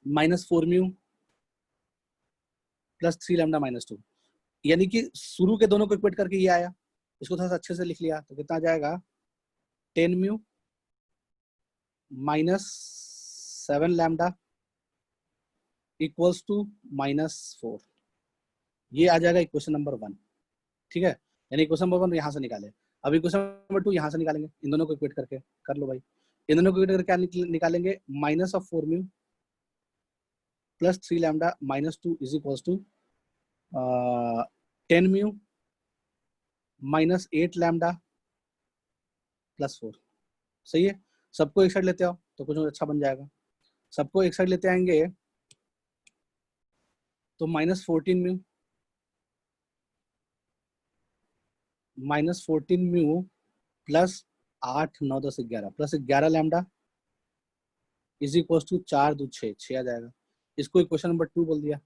-4 mu plus 3 lambda -2, यानी कि शुरू के दोनों को इक्वेट करके ये आया, इसको थोड़ा सा अच्छे से लिख लिया तो कितना आ जाएगा, 10 mu minus 7 lambda equals to -4, ये आ जाएगा इक्वेशन नंबर 1। ठीक है, यानी इक्वेशन नंबर 1 यहाँ से निकाले। अब इक्वेशन नंबर 2 यहाँ से निकालेंगे, इन दोनों को इक्वेट करके कर लो भाई। इन दोनों को इक्वेट करके क्या निकालेंगे, -4 mu plus 3 lambda -2 is equals to 10 mu -8 lambda plus 4। सही है, सबको एक साइड लेते आओ तो कुछ अच्छा बन जाएगा। सबको एक साइड लेते आएंगे तो -14 mu plus 8 9 10 11 plus 11 lambda is equal to 4 2 6 आ जाएगा। इसको इक्वेशन नंबर 2 बोल दिया,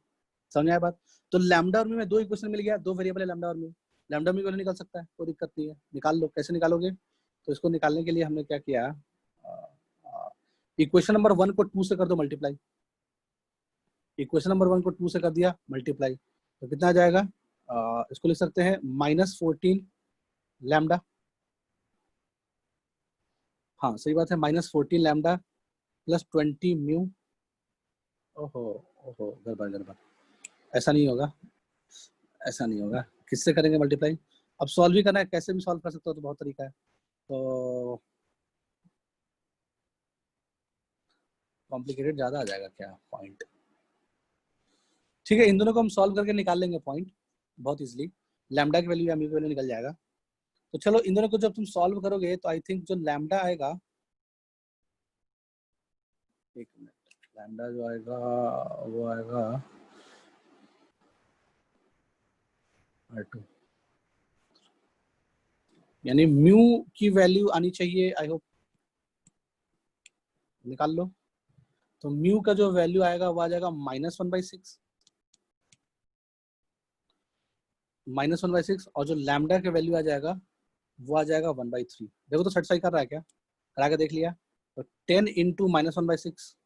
समझ आया बात। तो लैम्डा और म्यू में दो इक्वेशन मिल गया, दो वेरिएबल है लैम्डा और म्यू, लैम्डा म्यू वाला निकाल सकता है, कोई दिक्कत नहीं है, निकाल लो। कैसे निकालोगे, तो इसको निकालने के लिए हमने क्या किया, इक्वेशन नंबर 1 को 2 से कर दो मल्टीप्लाई, इक्वेशन नंबर 1 को 2 से कर दिया मल्टीप्लाई, तो कितना आ जाएगा, इसको लिख सकते हैं -14 लैम्डा, हाँ सही बात है, -14 लैम्डा प्लस 20 म्यू। ओहो ओहो, गड़बड़ गड़बड़, ऐसा नहीं होगा, ऐसा नहीं होगा, किससे करेंगे मल्टीप्लाई। अब सॉल्व भी करना है, कैसे भी सॉल्व कर सकते हो, तो बहुत तरीका है। तो कॉम्प्लिकेटेड ज्यादा आ जाएगा क्या पॉइंट। ठीक है, इन दोनों को हम सॉल्व करके निकाल लेंगे पॉइंट बहुत इजीली, लैम्डा की वैल्यू या म्यू की वैल्यू निकल जाएगा। तो चलो इन दोनों को जब तुम सॉल्व करोगे तो आई थिंक जो लैम्डा आएगा, एक मिनट, लैम्डा जो आएगा वो आएगा R2, यानी म्यू की वैल्यू आनी चाहिए, आई होप निकाल लो। तो म्यू का जो वैल्यू आएगा वो आ जाएगा -1/6, -1/6, और जो लैम्डा का वैल्यू आ जाएगा वो आ जाएगा 1/3। देखो तो सेटिस्फाई कर रहा है क्या, करा के देख लिया। तो 10 इंटू -1/6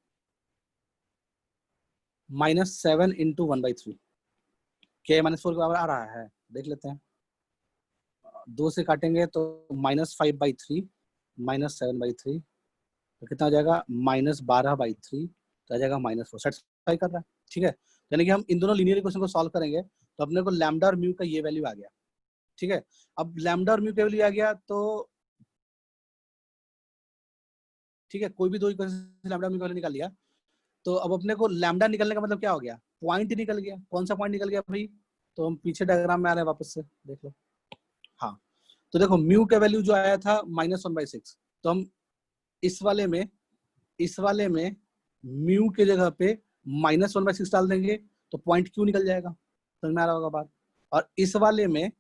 -7 इंटू 1/3, क्या -4 के बराबर आ रहा है, देख लेते हैं। 2 से काटेंगे तो -5/3 -7/3, तो कितना आ जाएगा, -12/3, तो आ जाएगा -4, सेटिस्फाई कर रहा है। ठीक है, यानी कि हम इन दोनों लीनियर इक्वेशन को सॉल्व करेंगे तो अपने को लैम्डा और म्यू का ये वैल्यू आ गया। ठीक है, अब लैम्डा और म्यू का वैल्यू आ गया तो ठीक है, कोई भी दो इक्वेशन लैम्डा म्यू का वैल्यू निकाल लिया, तो अब अपने को लैम्डा निकलने का मतलब क्या हो गया, पॉइंट निकल गया। कौन सा पॉइंट निकल गया भाई, तो हम पीछे डायग्राम में आ रहे हैं, वापस से देख लो। हाँ, तो देखो म्यू का वैल्यू जो आया था -1/6, तो हम इस वाले में म्यू के जगह पे -1/6 डाल देंगे तो पॉइंट क्यू निकल जाएगा, समझ में आ रहा होगा बात। और इस वाले में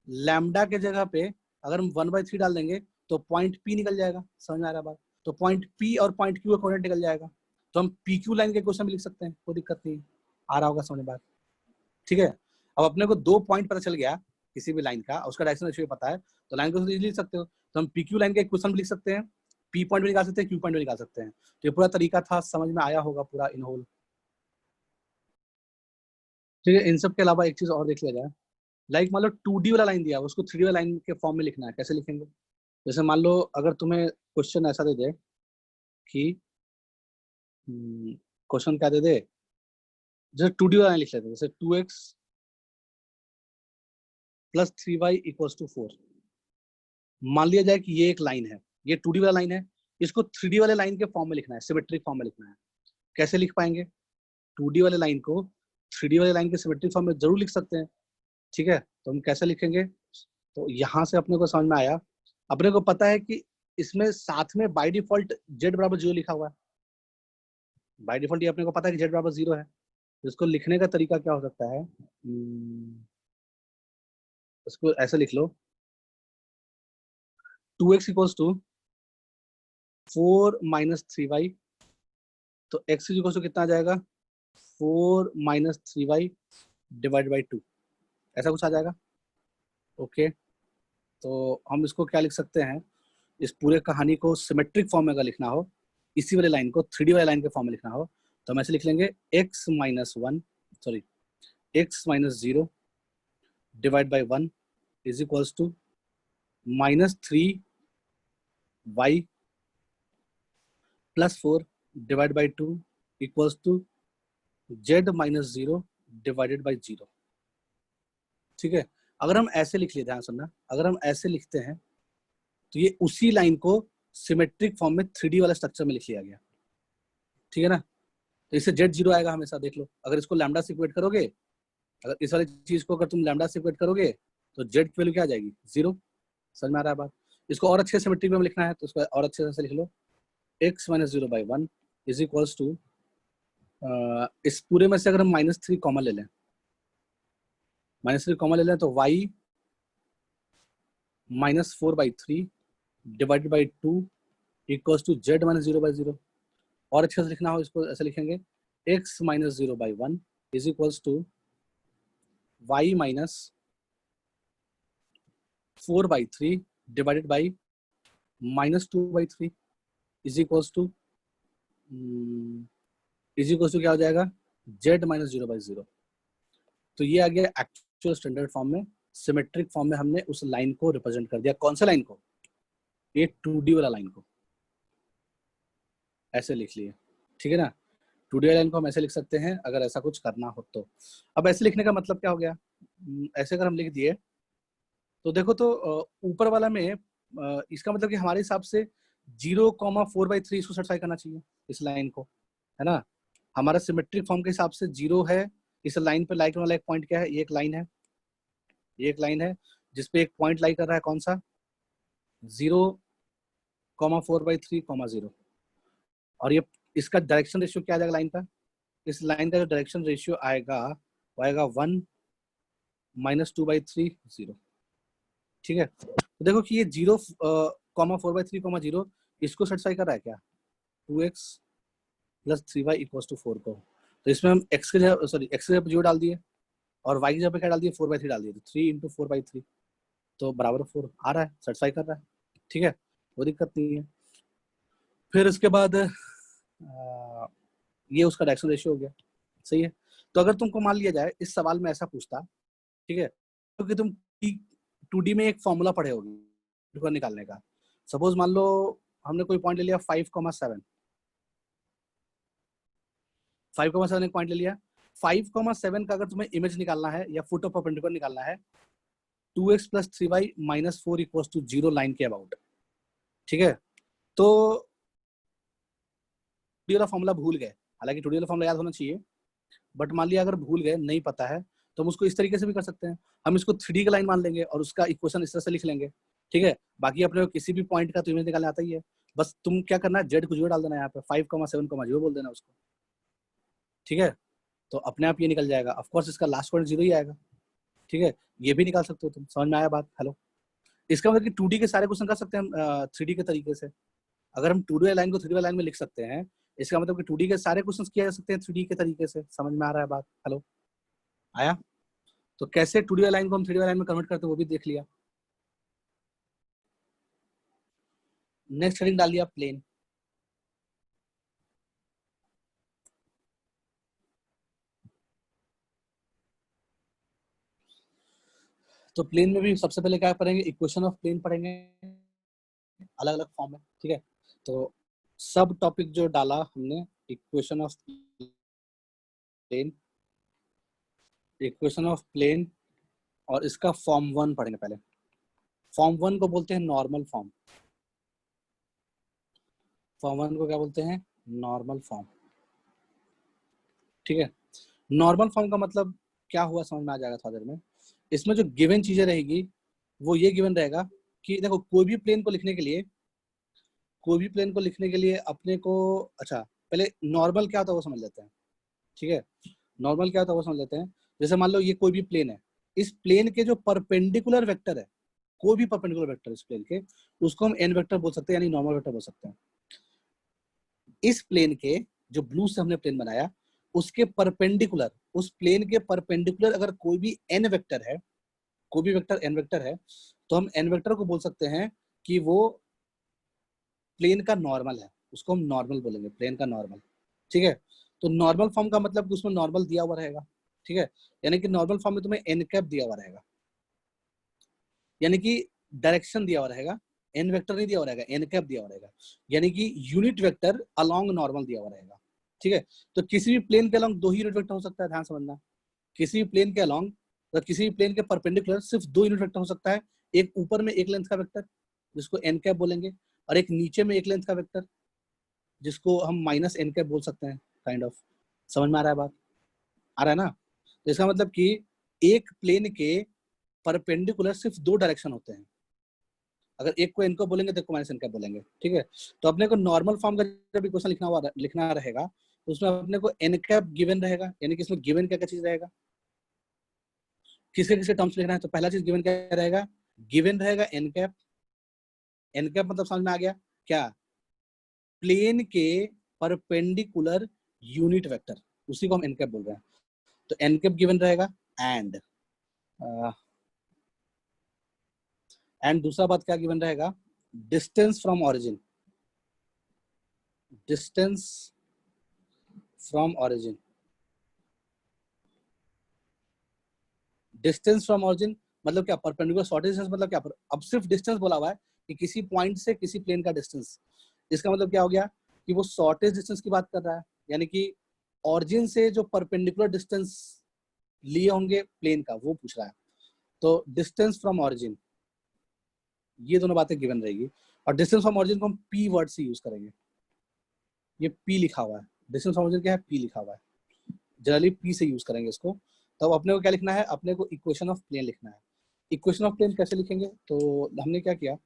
लैम्डा के जगह पे अगर हम 1/3 डाल देंगे तो पॉइंट पी निकल जाएगा, समझ में आ रहा बात। तो पॉइंट पी और पॉइंट क्यू का कोऑर्डिनेट निकल जाएगा, तो हम पी क्यू लाइन के क्वेश्चन भी लिख सकते हैं, कोई दिक्कत नहीं, आ रहा होगा समझ बात। ठीक है, अब अपने को 2 पॉइंट पता चल गया किसी भी लाइन का, उसका डायरेक्शन रेशियो पता है, तो लाइन को इजीली लिख सकते हो। तो हम पी क्यू लाइन का इक्वेशन भी लिख सकते हैं, पी पॉइंट भी निकाल सकते हैं, क्यू पॉइंट भी निकाल सकते हैं। तो ये पूरा तरीका था, समझ में आया होगा पूरा इन होल। ठीक है, इन सब के अलावा एक चीज और देख लिया जाए, लाइक मान लो 2D वाला लाइन दिया, उसको 3D वाला लाइन के फॉर्म में लिखना है, कैसे लिखेंगे? जैसे मान लो अगर तुम्हें क्वेश्चन ऐसा दे दे कि क्वेश्चन क्या दे दे, जैसे 2D वाला लाइन लिख लेते हैं, जैसे 2x plus 3y equals to 4। मान लिया जाए कि ये एक लाइन है, ये 2D वाला लाइन है, इसको 3D वाले लाइन के फॉर्म में लिखना है, सिमेट्रिक फॉर्म में लिखना है। कैसे लिख पाएंगे? 2D वाले लाइन को 3D वाले लाइन के सिमेट्रिक फॉर्म में जरूर लिख सकते हैं। ठीक है, तो हम कैसे लिखेंगे? तो यहाँ से अपने को समझ में आया, अपने को पता है कि इसमें साथ में बाय डिफॉल्ट z बराबर 0 लिखा हुआ है। बाय डिफॉल्ट ये अपने को पता है कि z बराबर 0 है। तो इसको लिखने का तरीका क्या हो सकता है? इसको ऐसे लिख लो, 2x equals to 4 minus 3y। तो x इक्वल्स टू कितना आ जाएगा? 4 माइनस 3y डिवाइड बाई 2, ऐसा कुछ आ जाएगा। ओके, तो हम इसको क्या लिख सकते हैं? इस पूरे कहानी को सिमेट्रिक फॉर्म में अगर लिखना हो, इसी वाले लाइन को 3D वाले लाइन के फॉर्म में लिखना हो, तो हम ऐसे लिख लेंगे x minus 1 sorry x minus 0 divide by 1 is equals to minus 3y plus 4 divide by 2 equals to z minus 0 divided by 0। ठीक है, अगर हम ऐसे लिख लेते हैं, ध्यान सुनना, अगर हम ऐसे लिखते हैं तो ये उसी लाइन को सिमेट्रिक फॉर्म में 3D वाला स्ट्रक्चर में लिख लिया गया। ठीक है ना? तो इससे z 0 आएगा हमेशा, देख लो। अगर इसको लैम्डा से इक्वेट करोगे, अगर इस वाली चीज को अगर तुम लैम्डा से इक्वेट करोगे तो z की वैल्यू क्या आ जाएगी? 0। समझ में आ रहा है बात? इसको और अच्छे सिमेट्रिक में लिखना है तो इसको और अच्छे से लिख लो, x minus 0 by 1 is equals to, इस पूरे में से अगर हम -3 कॉमन ले लें, -3 कॉमन ले लें तो y minus 4 by 3 divided by 2 equals to z minus 0 by 0। और अच्छे से लिखना हो इसको ऐसे लिखेंगे, x minus 0 by 1 is equals to y minus 4 by 3 divided by -2 by 3 is equals to क्या हो जाएगा? z minus 0 by 0। तो ये आ गया एक्चुअल स्टैंडर्ड फॉर्म में, सिमेट्रिक फॉर्म में हमने उस लाइन को रिप्रेजेंट कर दिया। कौन सा लाइन को? ये 2D वाला लाइन को ऐसे लिख लिए। ठीक है ना? 2D वाला लाइन को हम ऐसे लिख सकते हैं अगर ऐसा कुछ करना हो तो। अब ऐसे लिखने का मतलब क्या हो गया? ऐसे अगर हम लिख दिए तो देखो, तो ऊपर वाला में इसका मतलब कि हमारे हिसाब से 0,4/3 इसको सेटिस्फाई करना चाहिए, इस लाइन को, है ना? हमारा सिमेट्रिक फॉर्म के हिसाब से 0 है। इस लाइन पे लाइक वाला एक पॉइंट क्या है? ये एक लाइन है, ये एक लाइन है जिसपे एक पॉइंट लाइक कर रहा है, कौन सा? 0,4/3, 0। और ये इसका डायरेक्शन रेशियो क्या आ जाएगा लाइन का? इस लाइन का जो डायरेक्शन रेशियो आएगा वो आएगा 1 माइनस 2/3 0। ठीक है, तो देखो कि ये 0,4/3, 0 इसको सेटिस्फाई कर रहा है क्या? 2x plus 3y equals to 4 को। तो इसमें हम x के जगह, सॉरी x के जगह 0 डाल दिए और y की जगह पे क्या डाल दिए? 4/3 डाल दिए। तो 3 इंटू 4/3 तो बराबर 4 आ रहा है, सेटिस्फाई कर रहा है। ठीक है, कोई दिक्कत नहीं है। फिर उसके बाद ये उसका डायरेक्शन रेशियो हो गया, सही है। तो अगर तुमको मान लिया जाए इस सवाल में ऐसा पूछता, ठीक है, क्योंकि तुम 2D में एक फॉर्मूला पढ़े होगे निकालने का। सपोज मान लो हमने कोई पॉइंट ले लिया 5,7, 5,7 एक पॉइंट ले लिया। 5,7 का अगर तुम्हें इमेज निकालना है या फुट ऑफ परपेंडिकुलर निकालना है, 2x plus 3y minus 4 equals to 0 line के अबाउट। ठीक है, तो 2D वाला फॉर्मूला भूल गए, हालांकि 2D वाला फॉर्मूला याद होना चाहिए, बट मान लिया अगर भूल गए, नहीं पता है, तो हम उसको इस तरीके से भी कर सकते हैं। हम इसको 3D का लाइन मान लेंगे और उसका इक्वेशन इस तरह से लिख लेंगे। ठीक है, बाकी अपने को किसी भी पॉइंट का तो इमेज निकालना आता ही है, बस तुम क्या करना है, जेड को 0 डाल देना, यहाँ पे 5,7,0 बोल देना उसको। ठीक है, तो अपने आप ये निकल जाएगा। ऑफ कोर्स इसका लास्ट पॉइंट 0 ही आएगा। ठीक है, ये भी निकाल सकते हो तुम। समझ में आया बात? हेलो, इसका मतलब कि 2D के सारे क्वेश्चन कर सकते हैं हम 3D के तरीके से। अगर हम 2D लाइन को 3D लाइन में लिख सकते हैं, इसका मतलब कि 2D के सारे क्वेश्चन किए जा सकते हैं 3D के तरीके से। समझ में आ रहा है बात? हेलो, आया? तो कैसे 2D वाली लाइन को हम 3D वाली लाइन में कन्वर्ट करते हैं वो भी देख लिया। नेक्स्ट हेडिंग डाल दिया प्लेन। तो प्लेन में भी सबसे पहले क्या पढ़ेंगे, इक्वेशन ऑफ प्लेन पढ़ेंगे, अलग अलग फॉर्म में, ठीक है। तो सब टॉपिक जो डाला हमने, equation of plane, equation of plane, और इसका फॉर्म 1 पढ़ेंगे पहले। फॉर्म 1 को बोलते हैं नॉर्मल फॉर्म। फॉर्म 1 को क्या बोलते हैं, नॉर्मल फॉर्म, ठीक है। नॉर्मल फॉर्म का मतलब क्या हुआ समझ में आ जाएगा थोड़ा देर में। इसमें जो गिवन चीजें रहेगी वो ये गिवन रहेगा कि देखो कोई भी प्लेन को लिखने के लिए, कोई भी प्लेन को लिखने के लिए अपने को, अच्छा पहले नॉर्मल क्या होता है वो समझ लेते हैं, ठीक है। नॉर्मल क्या होता है वो समझ लेते हैं। जैसे मान लो ये कोई भी प्लेन है, इस प्लेन के जो परपेंडिकुलर वेक्टर है, कोई भी परपेंडिकुलर वेक्टर इस प्लेन के, उसको हम एन वेक्टर बोल सकते हैं, यानी नॉर्मल वेक्टर बोल सकते हैं। इस प्लेन के जो ब्लू से हमने प्लेन बनाया उसके परपेंडिकुलर, उस प्लेन के परपेंडिकुलर अगर कोई भी एन वेक्टर है, कोई भी वेक्टर एन वेक्टर है, तो हम एन वेक्टर को बोल सकते हैं कि वो प्लेन का नॉर्मल है, उसको हम नॉर्मल बोलेंगे, प्लेन का नॉर्मल, ठीक है। तो नॉर्मल फॉर्म का मतलब कि उसमें नॉर्मल दिया हुआ रहेगा, ठीक है। यानी कि नॉर्मल फॉर्म में तुम्हें एन कैप दिया हुआ रहेगा, यानी कि डायरेक्शन दिया हुआ रहेगा, एन वेक्टर नहीं दिया हुआ रहेगा, एन कैप दिया हुआ रहेगा, यानी कि यूनिट वेक्टर अलोंग नॉर्मल दिया हुआ रहेगा, ठीक है। तो किसी भी प्लेन के अलोंग दो ही यूनिट वेक्टर हो सकता है, ध्यान समझना। किसी भी प्लेन के अलोंग, तो किसी भी प्लेन के परपेंडिकुलर सिर्फ दो यूनिट वेक्टर हो सकता है, एक ऊपर में एक लेंथ का वेक्टर जिसको एन कैप बोलेंगे, और एक नीचे में एक लेंथ का वेक्टर जिसको हम माइनस एन कैप बोल सकते हैं, काइंड ऑफ। समझ में आ रहा है बात, आ रहा है ना। तो इसका मतलब कि एक प्लेन के परपेंडिकुलर सिर्फ दो डायरेक्शन होते हैं, अगर एक को एन को बोलेंगे तो एक को माइनस एन कैप बोलेंगे, ठीक है। तो अपने को नॉर्मल फॉर्म का जब इक्वेशन लिखना रहेगा तो उसमें अपने को एन कैप गिवन रहेगा, यानी कि इसमें गिवन क्या क्या चीज रहेगा, किसके किसके टर्म्स लिखना है। तो पहला चीज गिवन क्या रहेगा, गिवन रहेगा एन कैप। एन कैप मतलब समझ में आ गया क्या, प्लेन के परपेंडिकुलर यूनिट वेक्टर, उसी को हम एन कैप बोल रहे हैं। तो एन कैप गिवन रहेगा, एंड एंड दूसरा बात क्या गिवन रहेगा, distance from origin, distance from origin, distance from origin मतलब क्या, परपेंडिकुलर शॉर्टेज डिस्टेंस मतलब क्या, अब सिर्फ डिस्टेंस बोला हुआ है कि किसी पॉइंट से किसी प्लेन का डिस्टेंस। इसका मतलब क्या हो गया कि वो शॉर्टेज डिस्टेंस की बात कर रहा है, यानी कि ऑरिजिन से जो परपेंडिकुलर डिस्टेंस लिए होंगे प्लेन का वो पूछ रहा है। तो डिस्टेंस फ्रॉम ऑरिजिन, ये दोनों बातें गिवन रहेगी। और डिस्टेंस फ्रॉम ऑरिजिन को हम पी वर्ड से यूज करेंगे, ये पी लिखा हुआ है, डिस्टेंस फ्रॉम ऑरिजिन क्या है, पी लिखा हुआ है, जनरली पी से यूज करेंगे इसको। तो अपने को क्या लिखना है, अपने को इक्वेशन ऑफ प्लेन लिखना है। इक्वेशन ऑफ प्लेन कैसे लिखेंगे, तो हमने क्या किया,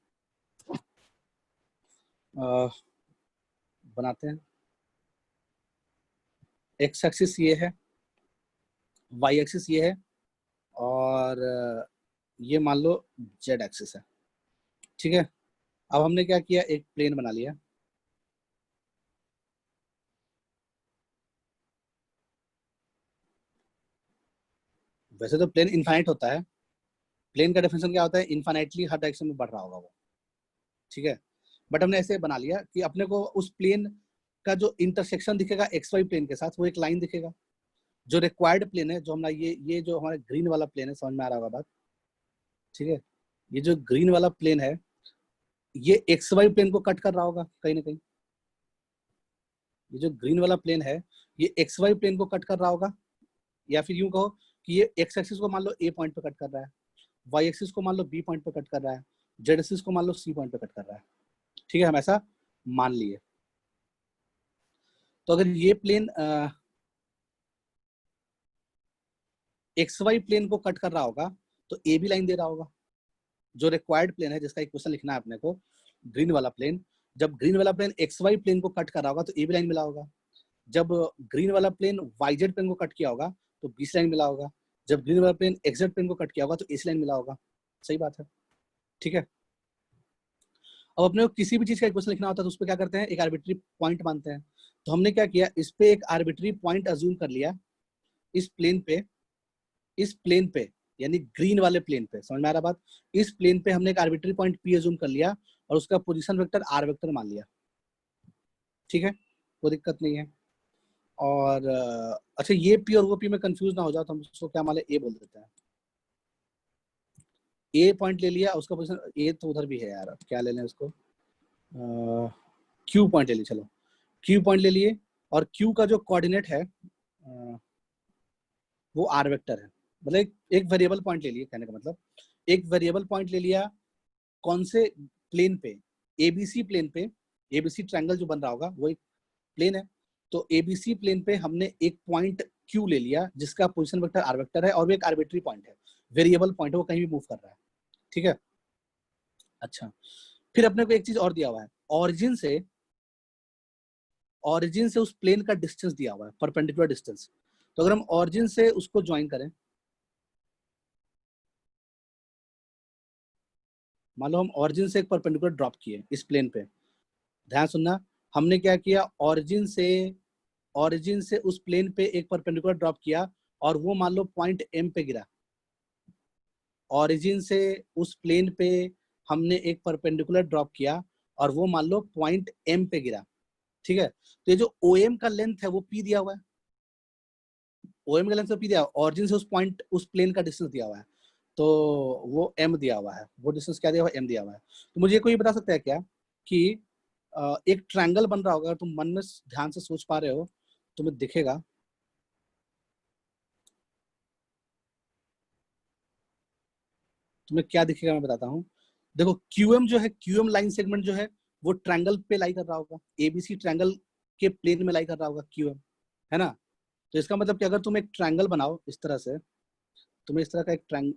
बनाते हैं। एक्स एक्सिस ये है, वाई एक्सिस ये है, और ये मान लो जेड एक्सिस है, ठीक है। अब हमने क्या किया, एक प्लेन बना लिया। वैसे तो प्लेन इनफाइनाइट होता है, प्लेन का डेफिनेशन क्या होता है, इनफाइनाइटली हर डायरेक्शन में बढ़ रहा होगा वो, ठीक है। बट हमने ऐसे बना लिया कि अपने को उस प्लेन का जो इंटरसेक्शन दिखेगा एक्स वाई प्लेन के साथ, वो एक लाइन दिखेगा। जो रिक्वायर्ड प्लेन है, जो हमारा ये जो हमारा ग्रीन वाला प्लेन है, समझ में आ रहा होगा बात, ठीक है। ये जो ग्रीन वाला प्लेन है, ये एक्स वाई प्लेन को कट कर रहा होगा कहीं ना कहीं। ये जो ग्रीन वाला प्लेन है, ये एक्स वाई प्लेन को कट कर रहा होगा, या फिर यूं कहो कि ये एक्स एक्सिस को मान लो ए पॉइंट पे कट कर रहा है, वाई एक्सिस को मान लो बी पॉइंट पे कट कर रहा है, जेड एक्सिस को मान लो सी पॉइंट पे कट कर रहा है, ठीक है। हम ऐसा मान लिए। तो अगर ये प्लेन एक्स वाई प्लेन को कट कर रहा होगा तो ए बी लाइन दे रहा होगा, जो रिक्वायर्ड प्लेन है जिसका इक्वेशन लिखना है अपने को, ग्रीन वाला प्लेन। जब ग्रीन वाला प्लेन एक्स वाई प्लेन को कट कर रहा होगा तो ए बी लाइन मिला होगा। जब ग्रीन वाला प्लेन वाई जेड प्लेन को कट किया होगा तो बी सी लाइन मिला होगा। जब ग्रीन वाला प्लेन एक्स जेड प्लेन को कट किया होगा तो ए सी लाइन मिला होगा। सही बात है, ठीक है। अब अपने को किसी भी चीज का इक्वेशन लिखना होता है तो उस पर क्या करते हैं, एक आर्बिट्री पॉइंट मानते हैं। तो हमने क्या किया, इस पे एक आर्बिट्री पॉइंट अज्यूम कर लिया, इस प्लेन पे, इस प्लेन पे यानी ग्रीन वाले प्लेन पे, समझ में आ रहा बात। इस प्लेन पे हमने एक आर्बिट्री पॉइंट पी एज्यूम कर लिया और उसका पोजीशन वेक्टर आर वेक्टर मान लिया, ठीक है, कोई दिक्कत नहीं है। और अच्छा ये पी और वो पी में कंफ्यूज ना हो जाओ तो हम उसको क्या मान ले, ए बोल देते हैं। ए पॉइंट ले लिया, उसका पोजीशन ए तो उधर भी है यार, क्या ले लें उसको, क्यू पॉइंट ले लिया, चलो क्यू पॉइंट ले लिए, और क्यू का जो कोऑर्डिनेट है वो आर वेक्टर है, मतलब एक वेरिएबल पॉइंट ले लिए, कहने का मतलब एक वेरिएबल पॉइंट ले लिया, कौन से प्लेन पे, एबीसी प्लेन पे, एबीसी ट्रायंगल जो बन रहा होगा वो एक प्लेन है, तो एबीसी प्लेन पे हमने एक पॉइंट क्यू ले लिया जिसका पोजीशन वेक्टर आर वेक्टर है और वो एक आर्बिट्री पॉइंट है, वेरिएबल पॉइंट है, वो कहीं भी मूव कर रहा है, ठीक है। अच्छा फिर अपने को एक चीज और दिया हुआ है, ऑरिजिन से उस प्लेन का डिस्टेंस दिया हुआ है, परपेंडिकुलर डिस्टेंस। तो अगर हम ऑरिजिन से उसको ज्वाइन करें, मान लो हम ऑरिजिन से एक परपेंडिकुलर ड्रॉप किए इस प्लेन पे, ध्यान सुनना, हमने क्या किया, ऑरिजिन से उस प्लेन पे एक परपेंडिकुलर ड्रॉप किया और वो मान लो पॉइंट एम पे गिरा, ऑरिजिन से उस प्लेन पे हमने एक परपेंडिकुलर ड्रॉप किया और वो मान लो पॉइंट एम पे गिरा, ठीक है। तो ये जो ओ एम का लेंथ है वो पी दिया हुआ है, ओ एम का लेंथ पी दिया हुआ है, ऑरिजिन से उस पॉइंट उस प्लेन का डिस्टेंस दिया हुआ है, तो वो एम दिया हुआ है, वो डिस्टेंस क्या दिया हुआ है, एम दिया हुआ है। तो मुझे कोई बता सकता है क्या कि एक ट्रायंगल बन रहा होगा, तुम मन में ध्यान से सोच पा रहे हो, तुम्हें दिखेगा, तुम्हें क्या दिखेगा मैं बताता हूँ। देखो क्यूएम जो है, क्यूएम लाइन सेगमेंट जो है वो ट्रायंगल पे लाई कर रहा होगा, एबीसी ट्रायंगल के प्लेन में लाई कर रहा होगा क्यूएम, है ना। तो इसका मतलब कि अगर तुम एक ट्रायंगल बनाओ इस तरह से, तुम्हें इस तरह का एक ट्रायंगल,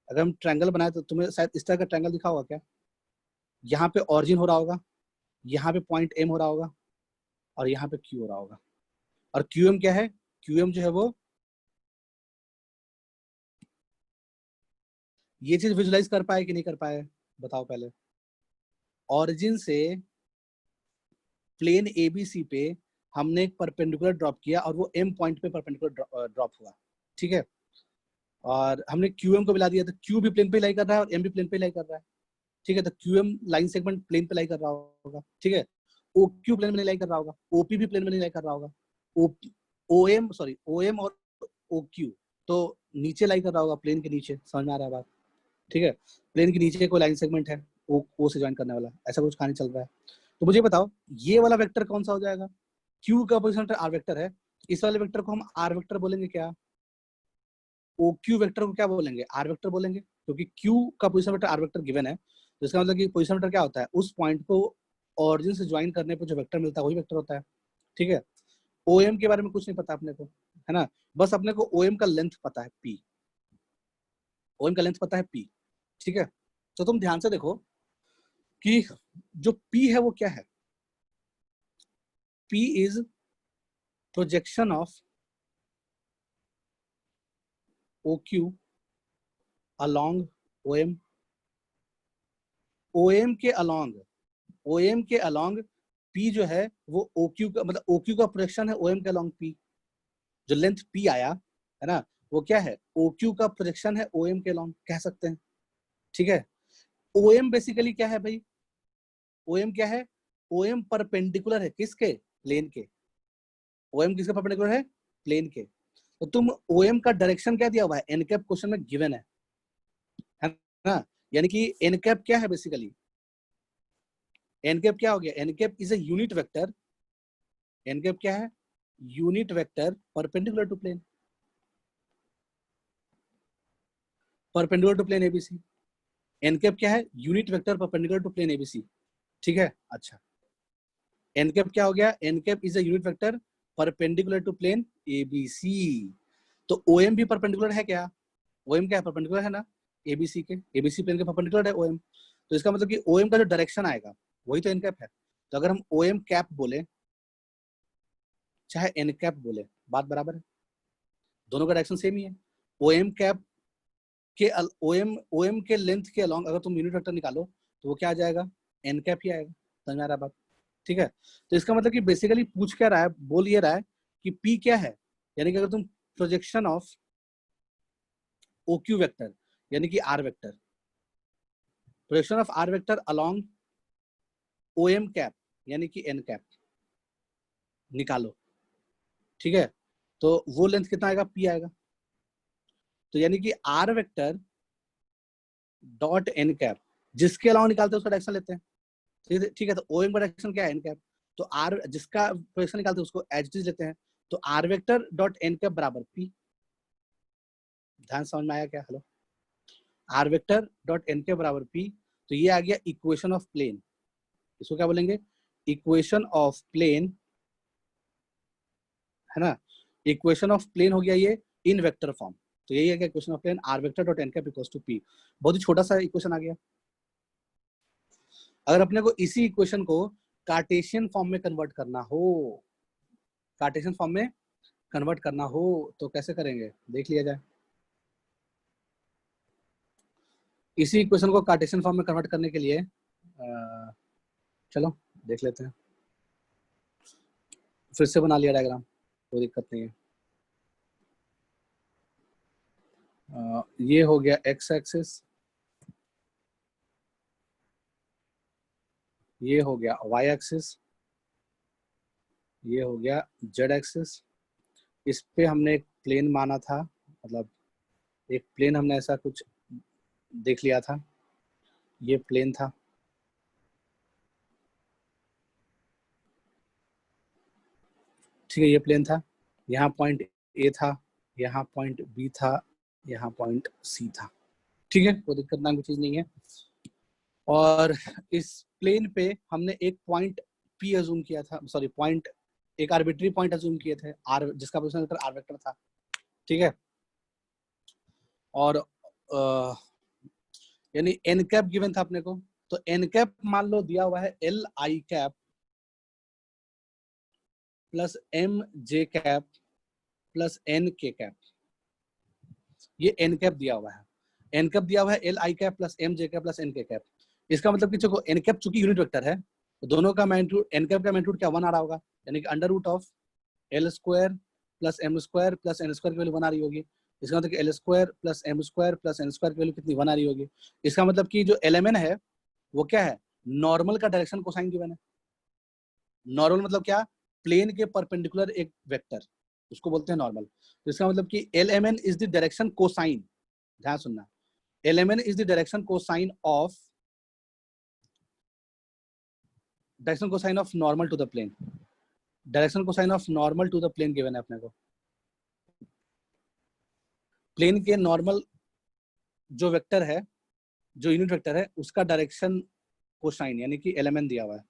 अगर हम ट्रायंगल बनाए तो तुम्हें शायद इस तरह का ट्रायंगल दिखा होगा क्या, यहाँ पे ऑरिजिन हो रहा होगा, यहाँ पे पॉइंट एम हो रहा होगा और यहाँ पे क्यू हो रहा होगा, और क्यूएम क्या है, क्यूएम जो है वो, ये चीज विजुलाइज कर पाए कि नहीं कर पाए बताओ पहले। ऑरिजिन से प्लेन एबीसी पे हमने एक परपेंडिकुलर ड्रॉप किया और वो एम पॉइंट पे परपेंडिकुलर ड्रॉप हुआ, ठीक है, और हमने क्यूएम को मिला दिया, तो क्यू भी प्लेन पे लाई कर रहा है और एम भी प्लेन पे लाई कर रहा है, ठीक है। तो क्यूएम लाइन सेगमेंट प्लेन पे लाई कर रहा होगा, ठीक है, ओ क्यू प्लेन में नहीं लाई कर रहा होगा, ओपी भी प्लेन में नहीं लाई कर रहा होगा, O M sorry O M और ओ क्यू तो नीचे लाई कर रहा होगा, प्लेन के नीचे, समझ में आ रहा है बात, ठीक है। प्लेन के नीचे कोई लाइन सेगमेंट है ओ से ज्वाइन करने वाला, ऐसा कुछ कहानी चल रहा है। तो मुझे बताओ ये वाला वेक्टर कौन सा हो जाएगा, क्यू का पोजीशन आर वेक्टर है, इस वाले वेक्टर को हम आर वेक्टर बोलेंगे क्या, ओ क्यू वेक्टर को क्या बोलेंगे, आर वेक्टर बोलेंगे, क्योंकि क्यू का position vector R vector given है, तो इसका मतलब कि पोजीशन वेक्टर क्या होता है, उस पॉइंट को ऑरिजिन से ज्वाइन करने पर जो वेक्टर मिलता है वही वेक्टर होता है, ठीक है। ओएम के बारे में कुछ नहीं पता अपने को, है ना, बस अपने को ओएम का लेंथ पता है पी, ओएम का लेंथ पता है पी, ठीक है। तो तुम ध्यान से देखो कि जो पी है वो क्या है, P is projection of O Q along OM, OM के along, OM के along P जो है वो OQ का मतलब OQ का प्रोजेक्शन है OM के along P, जो लेंथ P आया है ना वो क्या है, OQ का प्रोजेक्शन है OM के along, कह सकते हैं, ठीक है। OM बेसिकली क्या है भाई, OM क्या है, OM परपेंडिकुलर है किसके, प्लेन के, OM किसके परपेंडिकुलर है, प्लेन के। तो तुम OM का डायरेक्शन क्या दिया हुआ है, एन कैप क्वेश्चन में गिवन है ना, यानी कि एन कैप क्या है बेसिकली, एन कैप क्या हो गया, N cap is a unit vector, N cap क्या है, unit vector perpendicular to plane, perpendicular to plane ABC, N cap क्या है, unit vector perpendicular to plane ABC, ठीक है। अच्छा एन कैप क्या हो गया, N cap is a unit vector perpendicular to plane ABC, तो ओएम भी परपेंडिकुलर है क्या, ओएम क्या है, परपेंडिकुलर है ना एबीसी के, एबीसी प्लेन के परपेंडिकुलर है ओएम, तो इसका मतलब कि ओएम का जो डायरेक्शन आएगा वही तो एन कैप है, तो अगर हम ओएम कैप बोले चाहे एन कैप बोले बात बराबर है, दोनों का डायरेक्शन सेम ही है। ओएम कैप के ओएम के लेंथ के अलोंग अगर तुम यूनिट वेक्टर निकालो तो वो क्या आ जाएगा, एन कैप ही आएगा, समझ में आ रहा बात, ठीक है। तो इसका मतलब कि बेसिकली पूछ क्या रहा है, बोल ये रहा है कि पी क्या है, यानी कि अगर तुम प्रोजेक्शन ऑफ OQ वेक्टर यानी कि R vector, projection of R vector along OM cap यानी कि N कैप निकालो, ठीक है। तो वो लेंथ कितना आएगा, P आएगा। तो यानी कि R vector dot N cap, जिसके अलावा निकालते हैं उसका डायरेक्शन लेते हैं, ठीक है। तो OM का डायरेक्शन क्या है, N कैप, तो R जिसका प्रोजेक्शन निकालते हैं उसको एज इट इज लेते हैं। तो R vector dot N cap बराबर P। ध्यान समझ में आया क्या? Hello, R vector dot N cap बराबर P। तो ये आ गया इक्वेशन ऑफ प्लेन। इसको क्या बोलेंगे, इक्वेशन ऑफ प्लेन, है ना। इक्वेशन ऑफ प्लेन हो गया ये इन वेक्टर फॉर्म। तो यही है कि equation of plane R vector dot N cap equals to P। बहुत ही छोटा सा इक्वेशन आ गया। अगर अपने को इसी इक्वेशन को कार्टेशियन फॉर्म में कन्वर्ट करना हो, कार्टेशियन फॉर्म में कन्वर्ट करना हो तो कैसे करेंगे, देख लिया जाए। इसी इक्वेशन को कार्टेशियन फॉर्म में कन्वर्ट करने के लिए चलो देख लेते हैं। फिर से बना लिया डायग्राम, कोई दिक्कत नहीं है। ये हो गया एक्स एक्सिस, ये हो गया वाई एक्सिस, ये हो गया जेड एक्सिस। इस पे हमने एक प्लेन माना था, मतलब एक प्लेन हमने ऐसा कुछ देख लिया था, ये प्लेन था। ठीक है, ये प्लेन था, यहाँ पॉइंट ए था, यहाँ पॉइंट बी था, यहाँ पॉइंट सी था। ठीक है, कोई दिक्कत नाम की चीज नहीं है। और इस प्लेन पे हमने एक पॉइंट पी अज्यूम किया था, सॉरी पॉइंट, एक आर्बिट्री पॉइंट अज्यूम किए थे आर, जिसका पोजीशन वेक्टर आर वेक्टर था। ठीक है, और यानी एन कैप गिवन था अपने को। तो एन कैप मान लो दिया हुआ है L I cap plus M J cap plus N K cap, ये एन कैप दिया हुआ है। एन कैप दिया हुआ है L I cap plus M J cap plus N K cap. इसका मतलब कि देखो एन कैप चूंकि यूनिट वेक्टर है तो दोनों का मैग्नीट्यूड, एन कैप का मैग्नीट्यूड क्या 1 आ रहा होगा, यानी कि under root of L square plus M square plus N square की वैल्यू 1 आ रही होगी। इसका मतलब कि L square plus M square plus N square की वैल्यू कितनी 1 आ रही होगी। इसका मतलब कि जो एलएमएन है वो क्या है, नॉर्मल का डायरेक्शन कोसाइन गिवन है। नॉर्मल मतलब क्या, प्लेन के परपेंडिकुलर एक वेक्टर, उसको बोलते हैं नॉर्मल। तो इसका मतलब कि LMN is the direction cosine, ध्यान सुनना, LMN is the direction cosine of, direction cosine of normal to the plane, direction cosine of normal to the plane given है अपने को। प्लेन के नॉर्मल जो वेक्टर है, जो यूनिट वेक्टर है, उसका डायरेक्शन कोसाइन यानी कि एलएमएन दिया हुआ है,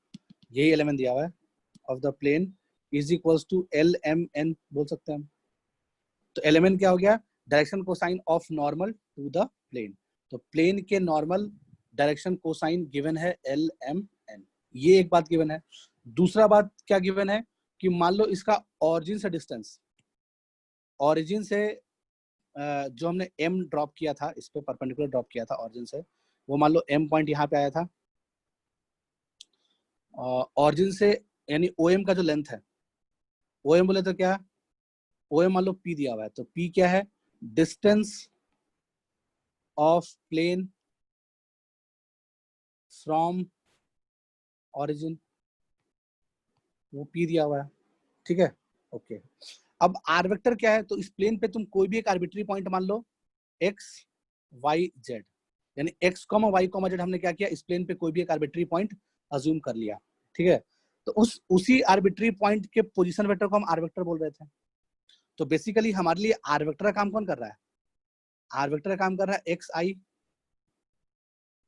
यही एलएमएन दिया हुआ है of the plane is equals to L M N बोल सकते हैं हम। तो एलएमएन क्या हो गया, direction cosine of normal to the plane. तो प्लेन के नॉर्मल डायरेक्शन कोसाइन गिवन है एल एम एन, ये एक बात गिवन है। दूसरा बात क्या गिवन है कि मान लो इसका ऑरिजिन से डिस्टेंस, ऑरिजिन से जो हमने m ड्रॉप किया था, इस पे परपेंडिकुलर ड्रॉप किया था ऑरिजिन से, वो मान लो m पॉइंट यहाँ पे आया था ऑरिजिन से, यानी OM का जो लेंथ है, OM बोले तो क्या, OM मान लो P दिया हुआ है, तो P क्या है, distance of plane from origin, वो P दिया हुआ है। ठीक है, ओके। अब आर वेक्टर क्या है, तो इस प्लेन पे तुम कोई भी एक आर्बिट्री पॉइंट मान लो x y z, यानी x, y, z हमने क्या किया, इस प्लेन पे कोई भी एक आर्बिट्री पॉइंट अज्यूम कर लिया। ठीक है, तो उसी आर्बिट्री पॉइंट के पोजीशन वेक्टर को हम आर वेक्टर बोल रहे थे। तो बेसिकली हमारे लिए आर वेक्टर का काम कौन कर रहा है, आर वेक्टर का काम कर रहा है एक्स आई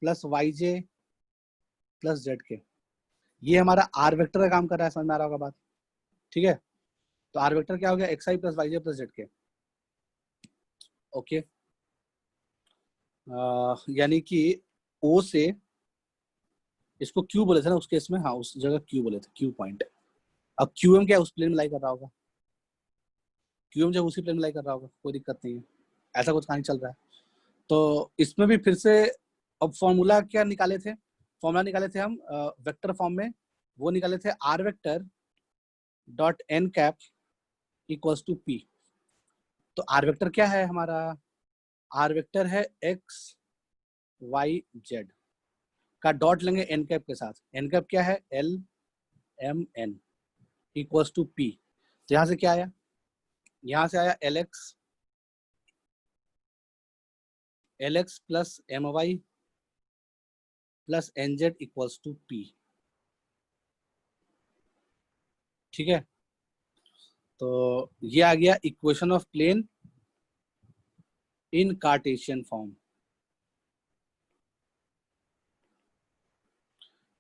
प्लस वाई जे प्लस जेड के, ये हमारा आर वेक्टर का काम कर रहा है। समझ में आ रहा होगा बात? ठीक है, तो आर वेक्टर क्या हो गया, एक्स आई प्लस वाई जे प्लस जेड के। ओके, यानी कि ओ से, इसको क्यू बोले थे ना उस केस में, हाँ उस जगह क्यू बोले थे, क्यू पॉइंट। अब क्यूएम क्या उस प्लेन में लाई कर रहा होगा, क्यूएम जब उसी प्लेन में लाई कर रहा होगा, कोई दिक्कत नहीं है, ऐसा कुछ कहानी चल रहा है। तो इसमें भी फिर से अब फॉर्मूला क्या निकाले थे, फॉर्मूला निकाले थे हम वेक्टर फॉर्म में, वो निकाले थे R vector dot N cap equals to P. तो आर वेक्टर क्या है हमारा, आर वेक्टर है एक्स वाई जेड का डॉट लेंगे एन कैप के साथ। एन कैप क्या है? L M N equals to P. तो यहां से क्या आया? यहां से आया L X plus M Y plus N Z equals to P. ठीक है, तो ये आ गया equation of plane in Cartesian form.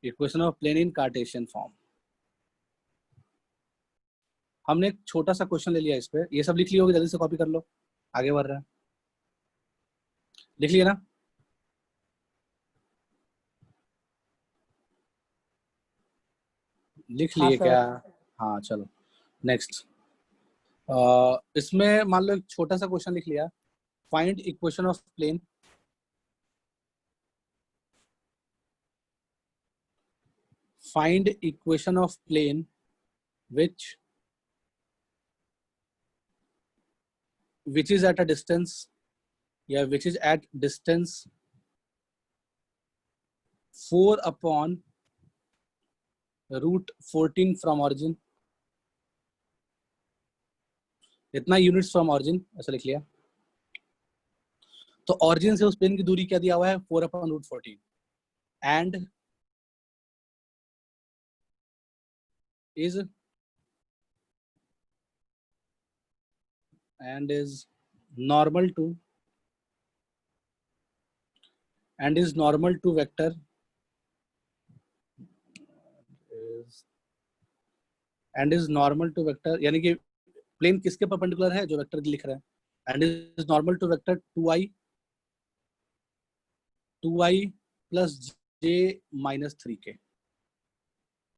Equation of plane in Cartesian form. हमने एक छोटा सा क्वेश्चन ले लिया इस पे, ये सब लिख ली होगी, जल्दी से कॉपी कर लो, आगे बढ़ रहे हैं। लिख लिया ना? लिख
हाँ
लिए
सर।
क्या? हाँ चलो नेक्स्ट। इसमें मान लो एक छोटा सा क्वेश्चन लिख लिया, find equation of plane find equation of plane which is at a distance, yeah, which is at distance 4 upon root 14 from origin, इतना यूनिट्स फ्रॉम ऑरिजिन, ऐसा लिख लिया। तो ऑरिजिन से उस प्लेन की दूरी क्या दिया हुआ है? 4 upon root 14 and is normal to vector is normal to vector, यानी कि प्लेन किसके परपेंडिकुलर है? जो वेक्टर लिख रहे हैं। And is normal to vector 2i plus J minus 3 K.